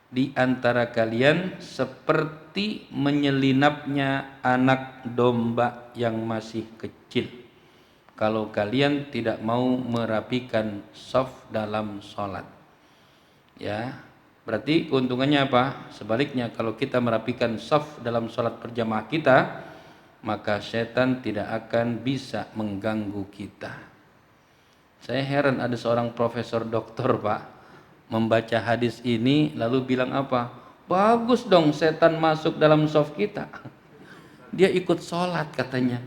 A: di antara kalian seperti menyelinapnya anak domba yang masih kecil kalau kalian tidak mau merapikan shaf dalam sholat. Ya, berarti keuntungannya apa? Sebaliknya, kalau kita merapikan shaf dalam sholat berjamaah kita, maka setan tidak akan bisa mengganggu kita. Saya heran ada seorang profesor doktor, Pak, membaca hadis ini lalu bilang apa? Bagus dong setan masuk dalam shaf kita. Dia ikut sholat katanya.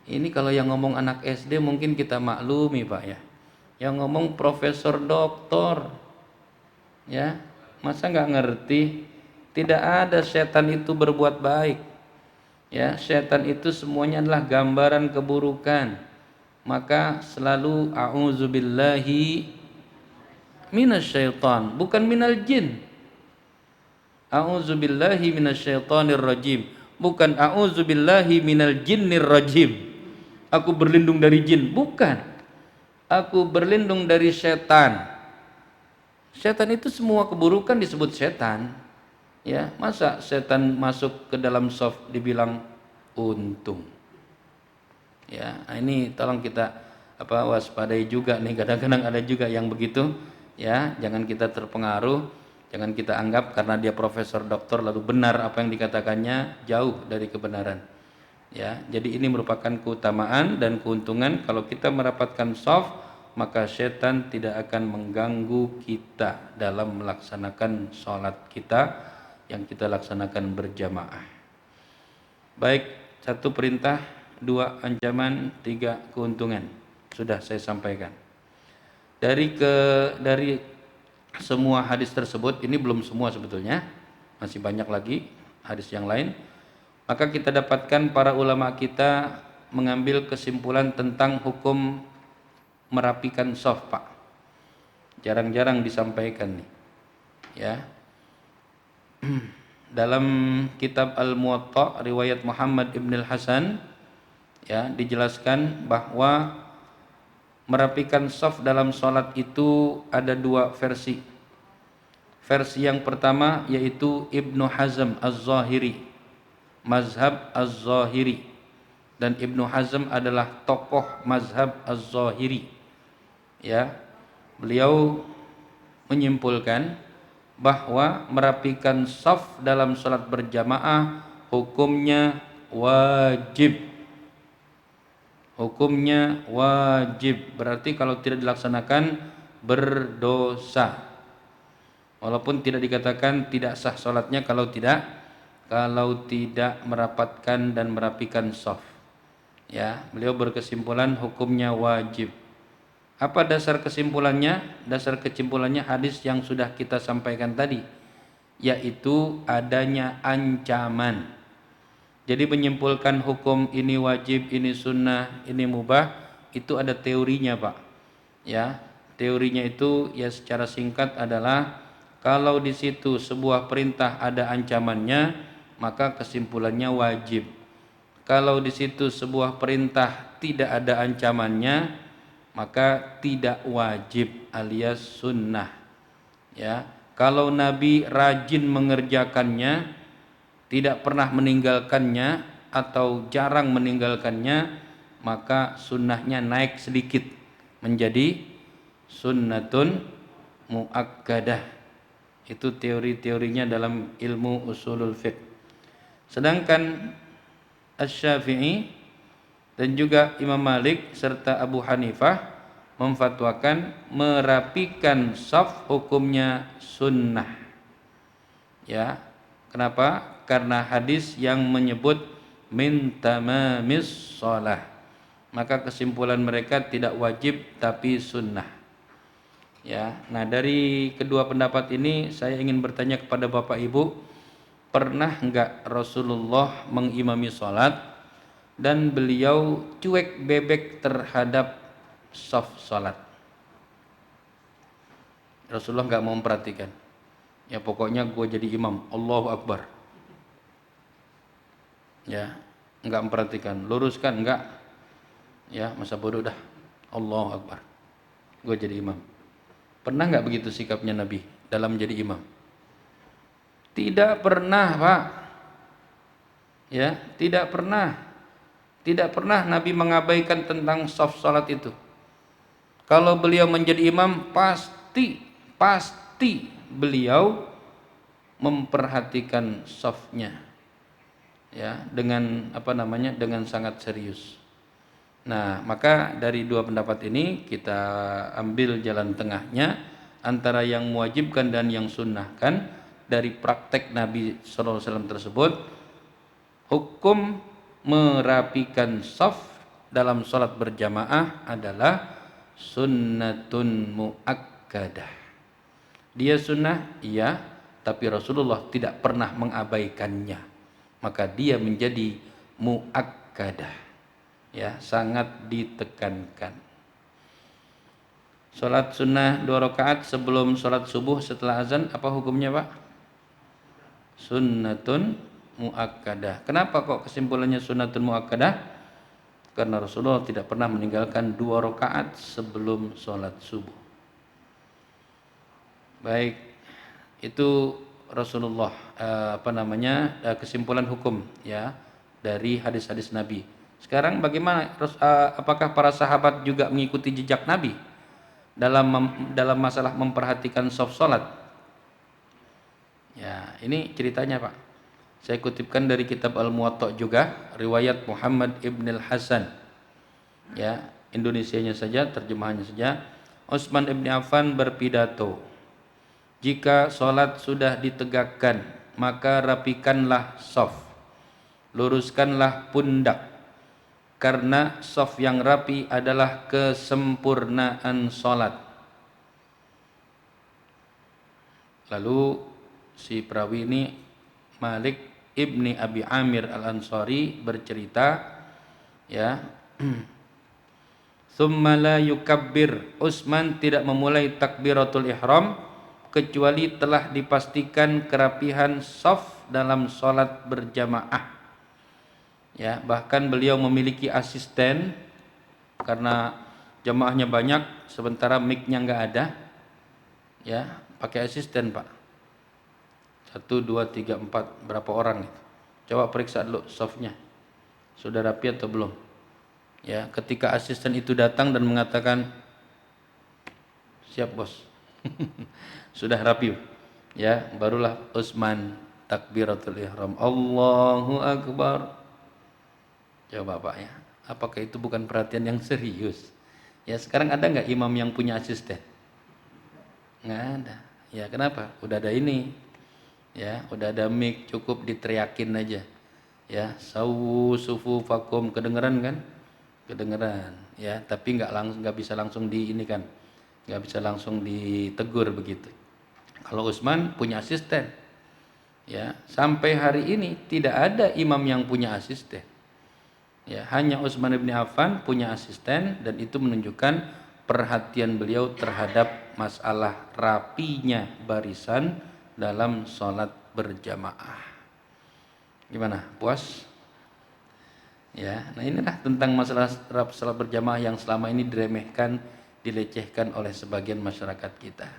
A: Ini kalau yang ngomong anak SD mungkin kita maklumi, Pak, ya. Yang ngomong profesor doktor, ya, masa nggak ngerti? Tidak ada setan itu berbuat baik. Ya, setan itu semuanya adalah gambaran keburukan. Maka selalu a'udzubillahi minasyaitan, bukan minal jin. A'udzubillahi minasyaitonir rajim, bukan a'udzubillahi minal jinnir rajim. Aku berlindung dari jin, bukan. Aku berlindung dari setan. Setan itu semua keburukan disebut setan. Ya, masa setan masuk ke dalam shaf dibilang untung? Ya, ini tolong kita waspadai juga nih, kadang-kadang ada juga yang begitu, ya. Jangan kita terpengaruh, jangan kita anggap karena dia profesor doktor lalu benar apa yang dikatakannya, jauh dari kebenaran. Ya, jadi ini merupakan keutamaan dan keuntungan kalau kita merapatkan shaf, maka setan tidak akan mengganggu kita dalam melaksanakan sholat kita yang kita laksanakan berjamaah. Baik, satu perintah, dua ancaman, tiga keuntungan. Sudah saya sampaikan. Dari semua hadis tersebut, ini belum semua sebetulnya, masih banyak lagi hadis yang lain. Maka kita dapatkan para ulama kita mengambil kesimpulan tentang hukum merapikan shaf, Pak. Jarang-jarang disampaikan nih. Ya. Dalam kitab Al-Muwatta riwayat Muhammad ibn al-Hasan, ya, dijelaskan bahwa merapikan shaf dalam sholat itu ada dua versi. Versi yang pertama yaitu Ibnu Hazm Az-Zahiri, mazhab Az-Zahiri, dan Ibnu Hazm adalah tokoh mazhab Az-Zahiri. Ya, beliau menyimpulkan bahwa merapikan shaf dalam sholat berjamaah hukumnya wajib. Hukumnya wajib, berarti kalau tidak dilaksanakan berdosa. Walaupun tidak dikatakan tidak sah sholatnya kalau tidak merapatkan dan merapikan shaf. Ya, beliau berkesimpulan hukumnya wajib. Apa dasar kesimpulannya? Dasar kesimpulannya hadis yang sudah kita sampaikan tadi, yaitu adanya ancaman. Jadi menyimpulkan hukum ini wajib, ini sunnah, ini mubah, itu ada teorinya, Pak. Ya, teorinya itu ya secara singkat adalah kalau di situ sebuah perintah ada ancamannya, maka kesimpulannya wajib. Kalau di situ sebuah perintah tidak ada ancamannya, maka tidak wajib alias sunnah. Ya, kalau Nabi rajin mengerjakannya, tidak pernah meninggalkannya atau jarang meninggalkannya, maka sunnahnya naik sedikit menjadi sunnatun muakkadah. Itu teori-teorinya dalam ilmu usulul fiqh. Sedangkan Asy-Syafi'i dan juga Imam Malik serta Abu Hanifah memfatwakan merapikan shaf hukumnya sunnah. Ya, kenapa? Karena hadis yang menyebut min tamamis shalah. Maka kesimpulan mereka tidak wajib tapi sunnah. Ya, nah dari kedua pendapat ini saya ingin bertanya kepada Bapak Ibu, pernah enggak Rasulullah mengimami salat dan beliau cuek bebek terhadap shaf salat? Rasulullah enggak mau memperhatikan. Ya pokoknya gue jadi imam, Allahu Akbar. Ya, enggak memperhatikan, luruskan enggak. Ya, masa bodoh dah. Allahu Akbar. Gue jadi imam. Pernah enggak begitu sikapnya Nabi dalam menjadi imam? Tidak pernah, Pak. Ya, tidak pernah. Tidak pernah Nabi mengabaikan tentang shaf salat itu. Kalau beliau menjadi imam, pasti beliau memperhatikan shafnya. Ya, dengan dengan sangat serius. Nah, maka dari dua pendapat ini kita ambil jalan tengahnya antara yang mewajibkan dan yang sunnahkan dari praktek Nabi SAW tersebut. Hukum merapikan shaf dalam sholat berjamaah adalah sunnatun muakkadah. Dia sunnah, iya, tapi Rasulullah tidak pernah mengabaikannya. Maka dia menjadi muakkadah. Ya, sangat ditekankan. Salat sunnah 2 rakaat sebelum salat subuh setelah azan, apa hukumnya, Pak? Sunnatun muakkadah. Kenapa kok kesimpulannya sunnatun muakkadah? Karena Rasulullah tidak pernah meninggalkan 2 rakaat sebelum salat subuh. Baik, itu Rasulullah kesimpulan hukum ya dari hadis-hadis Nabi. Sekarang bagaimana? Apakah para sahabat juga mengikuti jejak Nabi dalam masalah memperhatikan shaf salat? Ya, ini ceritanya, Pak. Saya kutipkan dari kitab Al-Muwatta juga, riwayat Muhammad ibn al-Hasan. Ya, Indonesianya saja, terjemahannya saja. Utsman ibn Affan berpidato, jika salat sudah ditegakkan, maka rapikanlah shaf, luruskanlah pundak, karena shaf yang rapi adalah kesempurnaan salat. Lalu si perawi ini Malik ibni Abi Amir al-Ansari bercerita, ya, tsumma la yukabbir, Utsman tidak memulai takbiratul ihram kecuali telah dipastikan kerapihan shaf dalam salat berjamaah. Ya, bahkan beliau memiliki asisten karena jamaahnya banyak, sementara mic-nya enggak ada. Ya, pakai asisten, Pak. 1 2 3 4 berapa orang itu? Coba periksa dulu shafnya. Sudah rapi atau belum? Ya, ketika asisten itu datang dan mengatakan, "Siap, Bos." Sudah rapi. Ya, barulah Utsman takbiratul ihram. Allahu Akbar. Coba, Pak, ya. Apakah itu bukan perhatian yang serius? Ya, sekarang ada nggak imam yang punya asisten? Nggak ada. Ya, kenapa? Udah ada ini. Ya, udah ada mic, cukup diteriakin aja. Ya, sawu sufufakum, kedengeran kan? Kedengeran. Ya, tapi nggak bisa langsung di ini kan. Nggak bisa langsung ditegur begitu. Kalau Utsman punya asisten. Ya, sampai hari ini tidak ada imam yang punya asisten. Ya, hanya Utsman bin Affan punya asisten, dan itu menunjukkan perhatian beliau terhadap masalah rapinya barisan dalam sholat berjamaah. Gimana? Puas? Ya, nah inilah tentang masalah sholat berjamaah yang selama ini diremehkan, dilecehkan oleh sebagian masyarakat kita.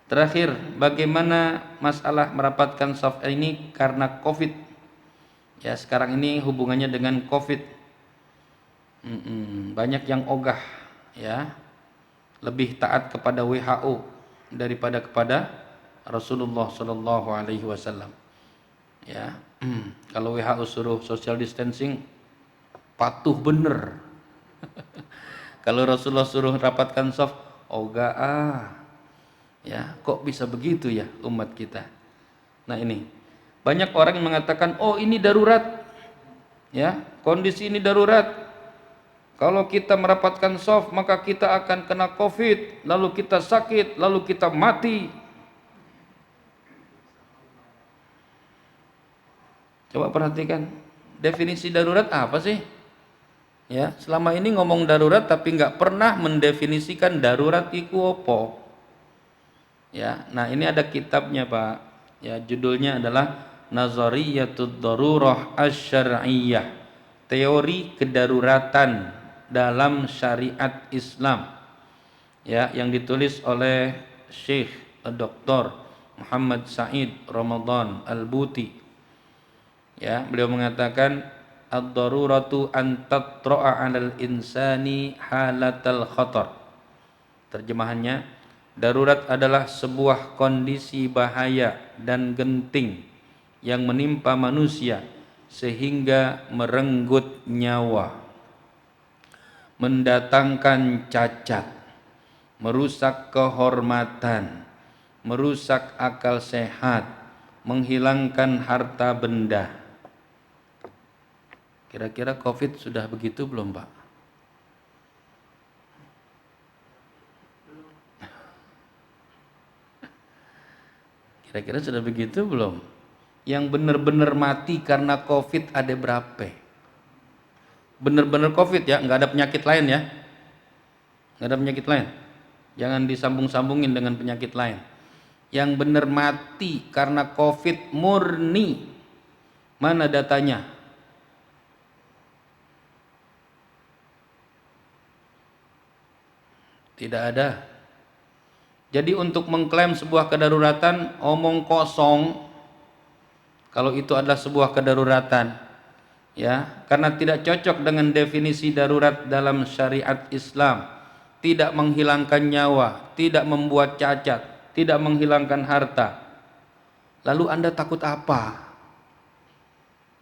A: Terakhir, bagaimana masalah merapatkan shaf ini karena COVID? Ya, sekarang ini hubungannya dengan COVID. Banyak yang ogah, ya, lebih taat kepada WHO daripada kepada Rasulullah Shallallahu Alaihi Wasallam. Ya, kalau WHO suruh social distancing, patuh bener. Kalau Rasulullah suruh rapatkan shaf, ogah ya, kok bisa begitu ya umat kita. Nah ini banyak orang yang mengatakan, oh ini darurat. Ya, kondisi ini darurat. Kalau kita merapatkan soft, maka kita akan kena COVID, lalu kita sakit, lalu kita mati. Coba perhatikan, definisi darurat apa sih? Ya, selama ini ngomong darurat tapi nggak pernah mendefinisikan darurat iku opo. Ya, nah ini ada kitabnya Pak. Ya, judulnya adalah Nazariyatud Darurah Asy-Syar'iyyah. Teori kedaruratan dalam syariat Islam. Ya, yang ditulis oleh Syekh Dr. Muhammad Said Ramadan Al-Buti. Ya, beliau mengatakan ad-daruratu an tatra'a 'alal insani halatal khatar. Terjemahannya, darurat adalah sebuah kondisi bahaya dan genting yang menimpa manusia sehingga merenggut nyawa, mendatangkan cacat, merusak kehormatan, merusak akal sehat, menghilangkan harta benda. Kira-kira COVID sudah begitu belum, Pak? Kira-kira sudah begitu belum? Yang benar-benar mati karena COVID ada berapa? Benar-benar COVID ya, nggak ada penyakit lain ya. Nggak ada penyakit lain. Jangan disambung-sambungin dengan penyakit lain. Yang benar mati karena COVID murni, mana datanya? Tidak ada. Jadi untuk mengklaim sebuah kedaruratan, omong kosong kalau itu adalah sebuah kedaruratan. Ya, karena tidak cocok dengan definisi darurat dalam syariat Islam. Tidak menghilangkan nyawa, tidak membuat cacat, tidak menghilangkan harta. Lalu Anda takut apa?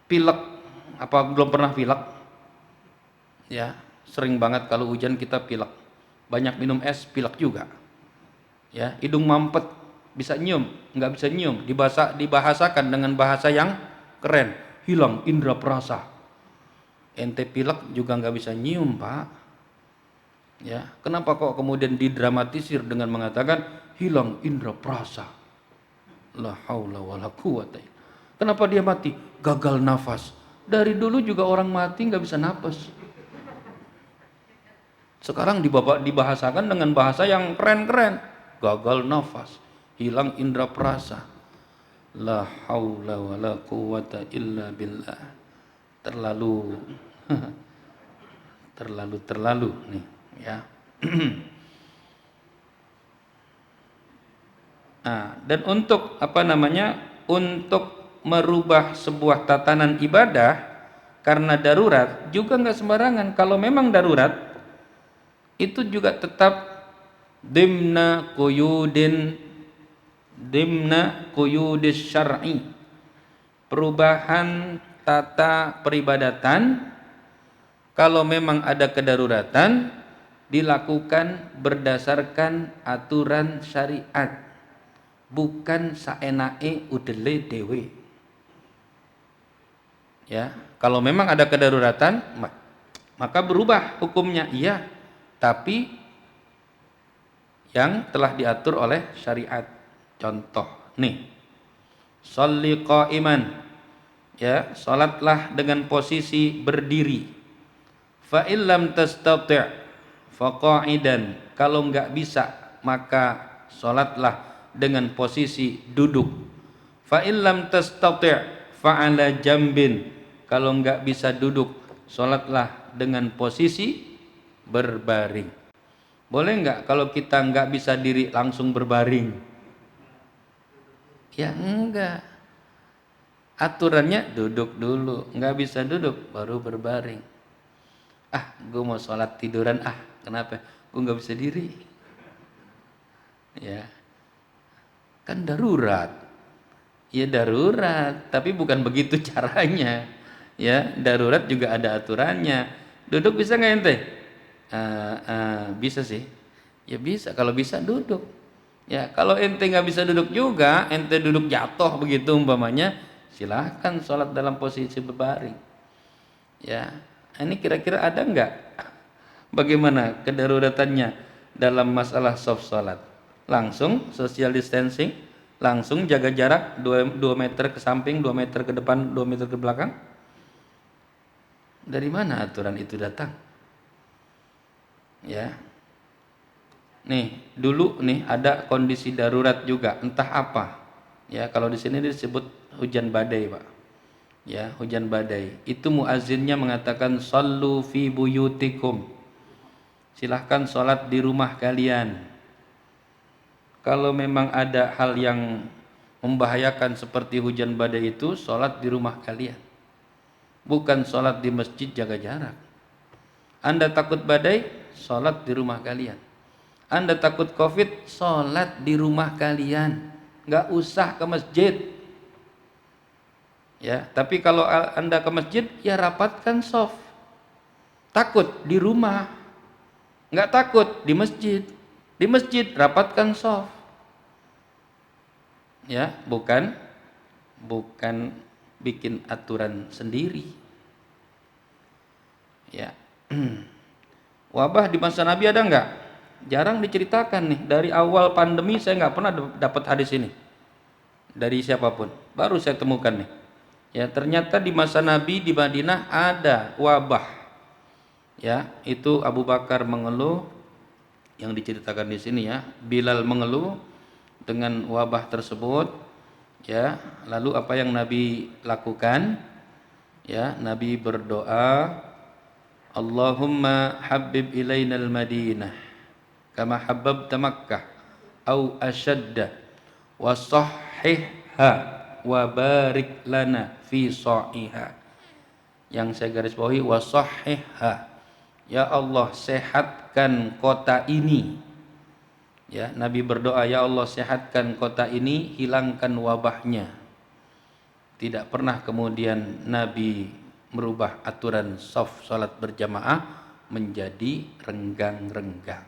A: Pilek, apa belum pernah pilek? Ya, sering banget kalau hujan kita pilek. Banyak minum es, pilek juga. Ya, hidung mampet, bisa nyium, nggak bisa nyium, dibahasakan dengan bahasa yang keren, hilang indera perasa. Ente pilek juga nggak bisa nyium, Pak. Ya, kenapa kok kemudian didramatisir dengan mengatakan hilang indera perasa? La haula wala quwata. Kenapa dia mati? Gagal nafas. Dari dulu juga orang mati nggak bisa nafas. Sekarang dibahasakan dengan bahasa yang keren-keren. Gagal nafas, hilang indera perasa. La haula wala quwata illa billah. Terlalu nih ya. Nah, dan untuk untuk merubah sebuah tatanan ibadah karena darurat juga nggak sembarangan. Kalau memang darurat itu juga tetap dimna quyudis syar'i, perubahan tata peribadatan kalau memang ada kedaruratan dilakukan berdasarkan aturan syariat, bukan saenake udele dewe. Ya, kalau memang ada kedaruratan maka berubah hukumnya, iya, tapi yang telah diatur oleh syariat. Contoh nih, sholli qa'iman, ya, salatlah dengan posisi berdiri. Fa illam tastati' fa qa'idan, kalau enggak bisa maka salatlah dengan posisi duduk. Fa illam tastati' fa 'ala jambin, kalau enggak bisa duduk salatlah dengan posisi berbaring. Boleh enggak kalau kita enggak bisa diri langsung berbaring? Ya enggak. Aturannya duduk dulu, enggak bisa duduk baru berbaring. Ah, gue mau sholat tiduran, kenapa? Gue enggak bisa diri. Ya, kan darurat. Ya darurat, tapi bukan begitu caranya. Ya, darurat juga ada aturannya. Duduk bisa nggak ente? Bisa sih. Ya bisa, kalau bisa duduk. Ya, kalau ente nggak bisa duduk juga, ente duduk jatuh begitu umpamanya, silahkan sholat dalam posisi berbaring. Ya, ini kira-kira ada nggak? Bagaimana kedaruratannya dalam masalah soft salat? Langsung social distancing, langsung jaga jarak 2 meter ke samping, 2 meter ke depan, 2 meter ke belakang. Dari mana aturan itu datang? Ya. Nih, dulu nih ada kondisi darurat juga, entah apa. Ya, kalau di sini disebut hujan badai, Pak. Ya, hujan badai. Itu muazzinnya mengatakan sallu fi buyutikum. Silahkan sholat di rumah kalian. Kalau memang ada hal yang membahayakan seperti hujan badai itu, sholat di rumah kalian. Bukan sholat di masjid jaga jarak. Anda takut badai, sholat di rumah kalian. Anda takut COVID, sholat di rumah kalian. Nggak usah ke masjid. Ya, tapi kalau Anda ke masjid, ya rapatkan shaf. Takut di rumah. Nggak takut di masjid. Di masjid rapatkan shaf. Ya, bukan bikin aturan sendiri. Ya. Wabah di masa Nabi ada nggak? Jarang diceritakan nih. Dari awal pandemi saya nggak pernah dapat hadis ini dari siapapun. Baru saya temukan nih. Ya, ternyata di masa Nabi di Madinah ada wabah. Ya, itu Abu Bakar mengeluh yang diceritakan di sini ya. Bilal mengeluh dengan wabah tersebut. Ya, lalu apa yang Nabi lakukan? Ya, Nabi berdoa, Allahumma habib ilainal Madinah kama habbabta Makkah au ashadda wa sahhihha wa barik lana fi sa'iha. Yang saya garis bawahi wa sahhihha. Ya Allah, sehatkan kota ini. Ya, Nabi berdoa, ya Allah sehatkan kota ini, hilangkan wabahnya. Tidak pernah kemudian Nabi merubah aturan shaf salat berjamaah menjadi renggang-renggang.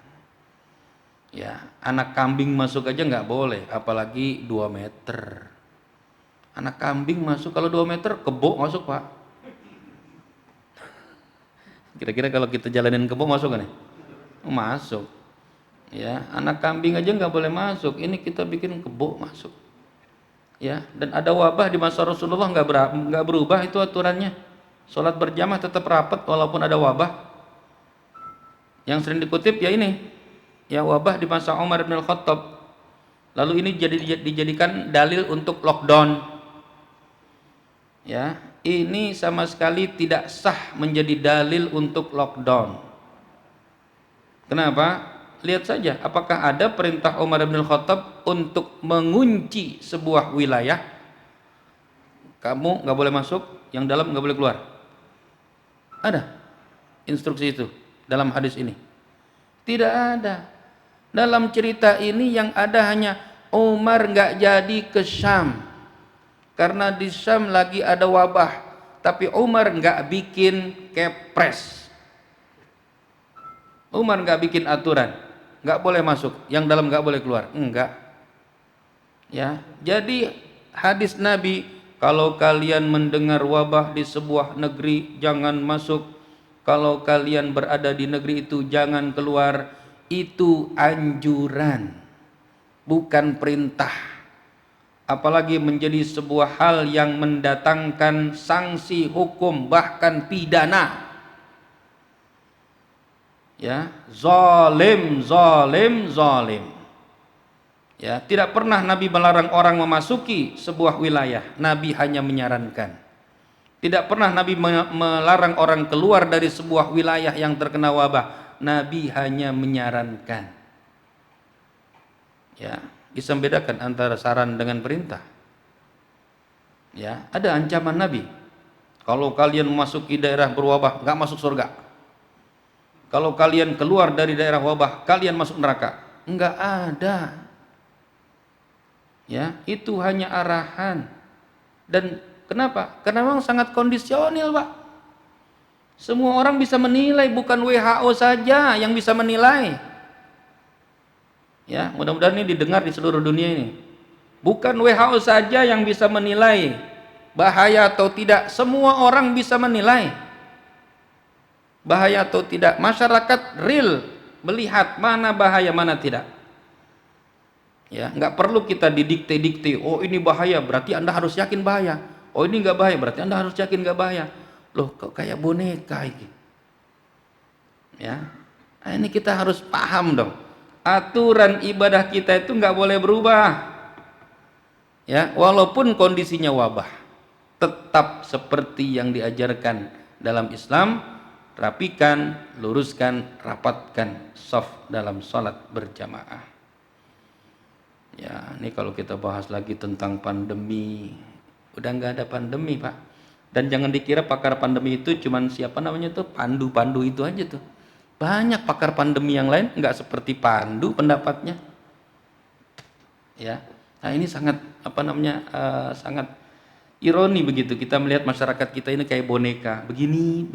A: Ya, anak kambing masuk aja nggak boleh, apalagi 2 meter. Anak kambing masuk, kalau 2 meter kebo masuk, Pak. Kira-kira kalau kita jalanin kebo masuk kan nih? Masuk. Ya, anak kambing aja nggak boleh masuk. Ini kita bikin kebo masuk. Ya, dan ada wabah di masa Rasulullah nggak berubah itu aturannya. Sholat berjamaah tetap rapat walaupun ada wabah. Yang sering dikutip ya ini, ya wabah di masa Umar bin Khattab. Lalu ini dijadikan dalil untuk lockdown. Ya, ini sama sekali tidak sah menjadi dalil untuk lockdown. Kenapa? Lihat saja, apakah ada perintah Umar bin Khattab untuk mengunci sebuah wilayah? Kamu nggak boleh masuk, yang dalam nggak boleh keluar. Ada instruksi itu dalam hadis ini? Tidak ada. Dalam cerita ini yang ada hanya Umar nggak jadi ke Syam karena di Syam lagi ada wabah, tapi Umar nggak bikin kepres. Umar nggak bikin aturan, nggak boleh masuk, yang dalam nggak boleh keluar, enggak. Ya, jadi hadis Nabi, kalau kalian mendengar wabah di sebuah negeri jangan masuk, kalau kalian berada di negeri itu jangan keluar, itu anjuran, bukan perintah. Apalagi menjadi sebuah hal yang mendatangkan sanksi hukum bahkan pidana. Ya, zalim. Ya, tidak pernah Nabi melarang orang memasuki sebuah wilayah, Nabi hanya menyarankan. Tidak pernah Nabi melarang orang keluar dari sebuah wilayah yang terkena wabah, Nabi hanya menyarankan. Ya, bisa membedakan antara saran dengan perintah. Ya, ada ancaman Nabi. Kalau kalian memasuki daerah berwabah, nggak masuk surga. Kalau kalian keluar dari daerah wabah, kalian masuk neraka. Enggak ada. Ya, itu hanya arahan. Dan kenapa? Karena memang sangat kondisional, Pak. Semua orang bisa menilai, bukan WHO saja yang bisa menilai. Ya, mudah-mudahan ini didengar di seluruh dunia ini. Bukan WHO saja yang bisa menilai bahaya atau tidak, semua orang bisa menilai. Bahaya atau tidak? Masyarakat real melihat mana bahaya, mana tidak. Ya, nggak perlu kita didikte-dikte. Oh ini bahaya, berarti Anda harus yakin bahaya. Oh ini nggak bahaya, berarti Anda harus yakin nggak bahaya. Loh, kok kayak boneka ini? Ya, nah, ini kita harus paham dong. Aturan ibadah kita itu nggak boleh berubah. Ya, walaupun kondisinya wabah, tetap seperti yang diajarkan dalam Islam. Rapikan, luruskan, rapatkan shaf dalam sholat berjamaah. Ya, ini kalau kita bahas lagi tentang pandemi, udah nggak ada pandemi, Pak. Dan jangan dikira pakar pandemi itu cuman siapa namanya tuh, Pandu itu aja tuh. Banyak pakar pandemi yang lain nggak seperti Pandu pendapatnya. Ya, nah ini sangat sangat ironi begitu kita melihat masyarakat kita ini kayak boneka, begini,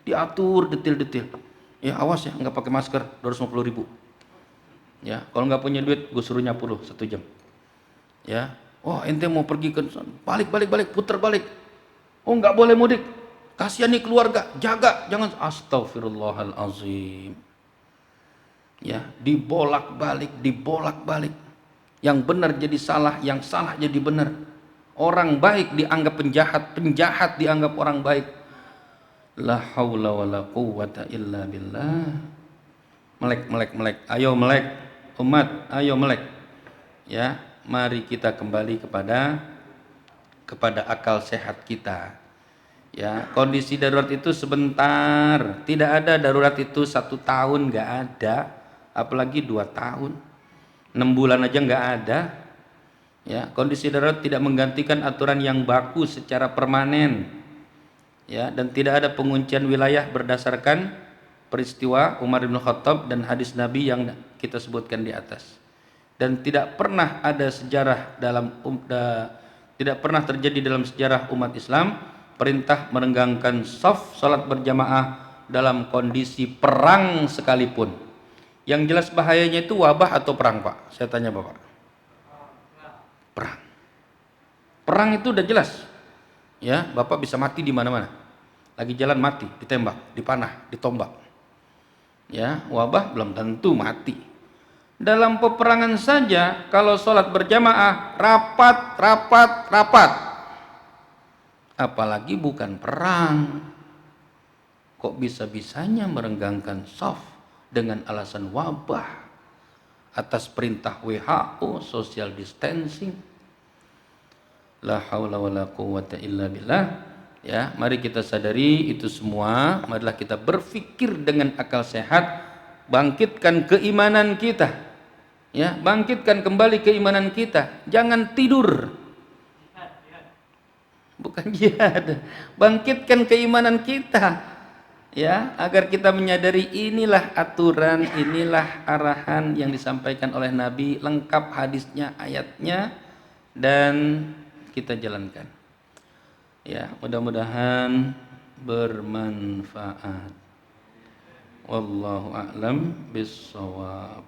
A: diatur detail-detail. Ya awas ya, nggak pakai masker, 250.000. Ya, kalau nggak punya duit, gue suruh nyapu lo 1 jam. Ya, oh ente mau pergi ke balik, putar balik. Oh nggak boleh mudik, kasihan nih keluarga, jaga, jangan. Astagfirullahalazim. Ya, dibolak-balik. Yang benar jadi salah, yang salah jadi benar. Orang baik dianggap penjahat, penjahat dianggap orang baik. La haula wala quwwata illa billah. Melek. Ayo melek, umat, ayo melek. Ya, mari kita kembali kepada akal sehat kita. Ya, kondisi darurat itu sebentar. Tidak ada darurat itu 1 tahun, nggak ada. Apalagi 2 tahun. 6 bulan aja nggak ada. Ya, kondisi darurat tidak menggantikan aturan yang baku secara permanen. Ya, dan tidak ada penguncian wilayah berdasarkan peristiwa Umar bin Khattab dan hadis Nabi yang kita sebutkan di atas. Dan tidak pernah ada sejarah tidak pernah terjadi dalam sejarah umat Islam perintah merenggangkan shaf salat berjamaah dalam kondisi perang sekalipun. Yang jelas bahayanya itu wabah atau perang, Pak? Saya tanya Bapak. Perang itu udah jelas. Ya, Bapak bisa mati di mana-mana. Lagi jalan mati, ditembak, dipanah, ditombak. Ya, wabah belum tentu mati. Dalam peperangan saja kalau sholat berjamaah rapat. Apalagi bukan perang. Kok bisa-bisanya merenggangkan shaf dengan alasan wabah atas perintah WHO, social distancing. La haula wala quwwata illa billah. Ya, mari kita sadari itu semua. Marilah kita berpikir dengan akal sehat, bangkitkan keimanan kita. Ya, bangkitkan kembali keimanan kita. Jangan tidur. Bukan jihad. Bangkitkan keimanan kita. Ya, agar kita menyadari inilah aturan, inilah arahan yang disampaikan oleh Nabi, lengkap hadisnya, ayatnya, dan kita jalankan. Ya, mudah-mudahan bermanfaat. Wallahu a'lam bissawab.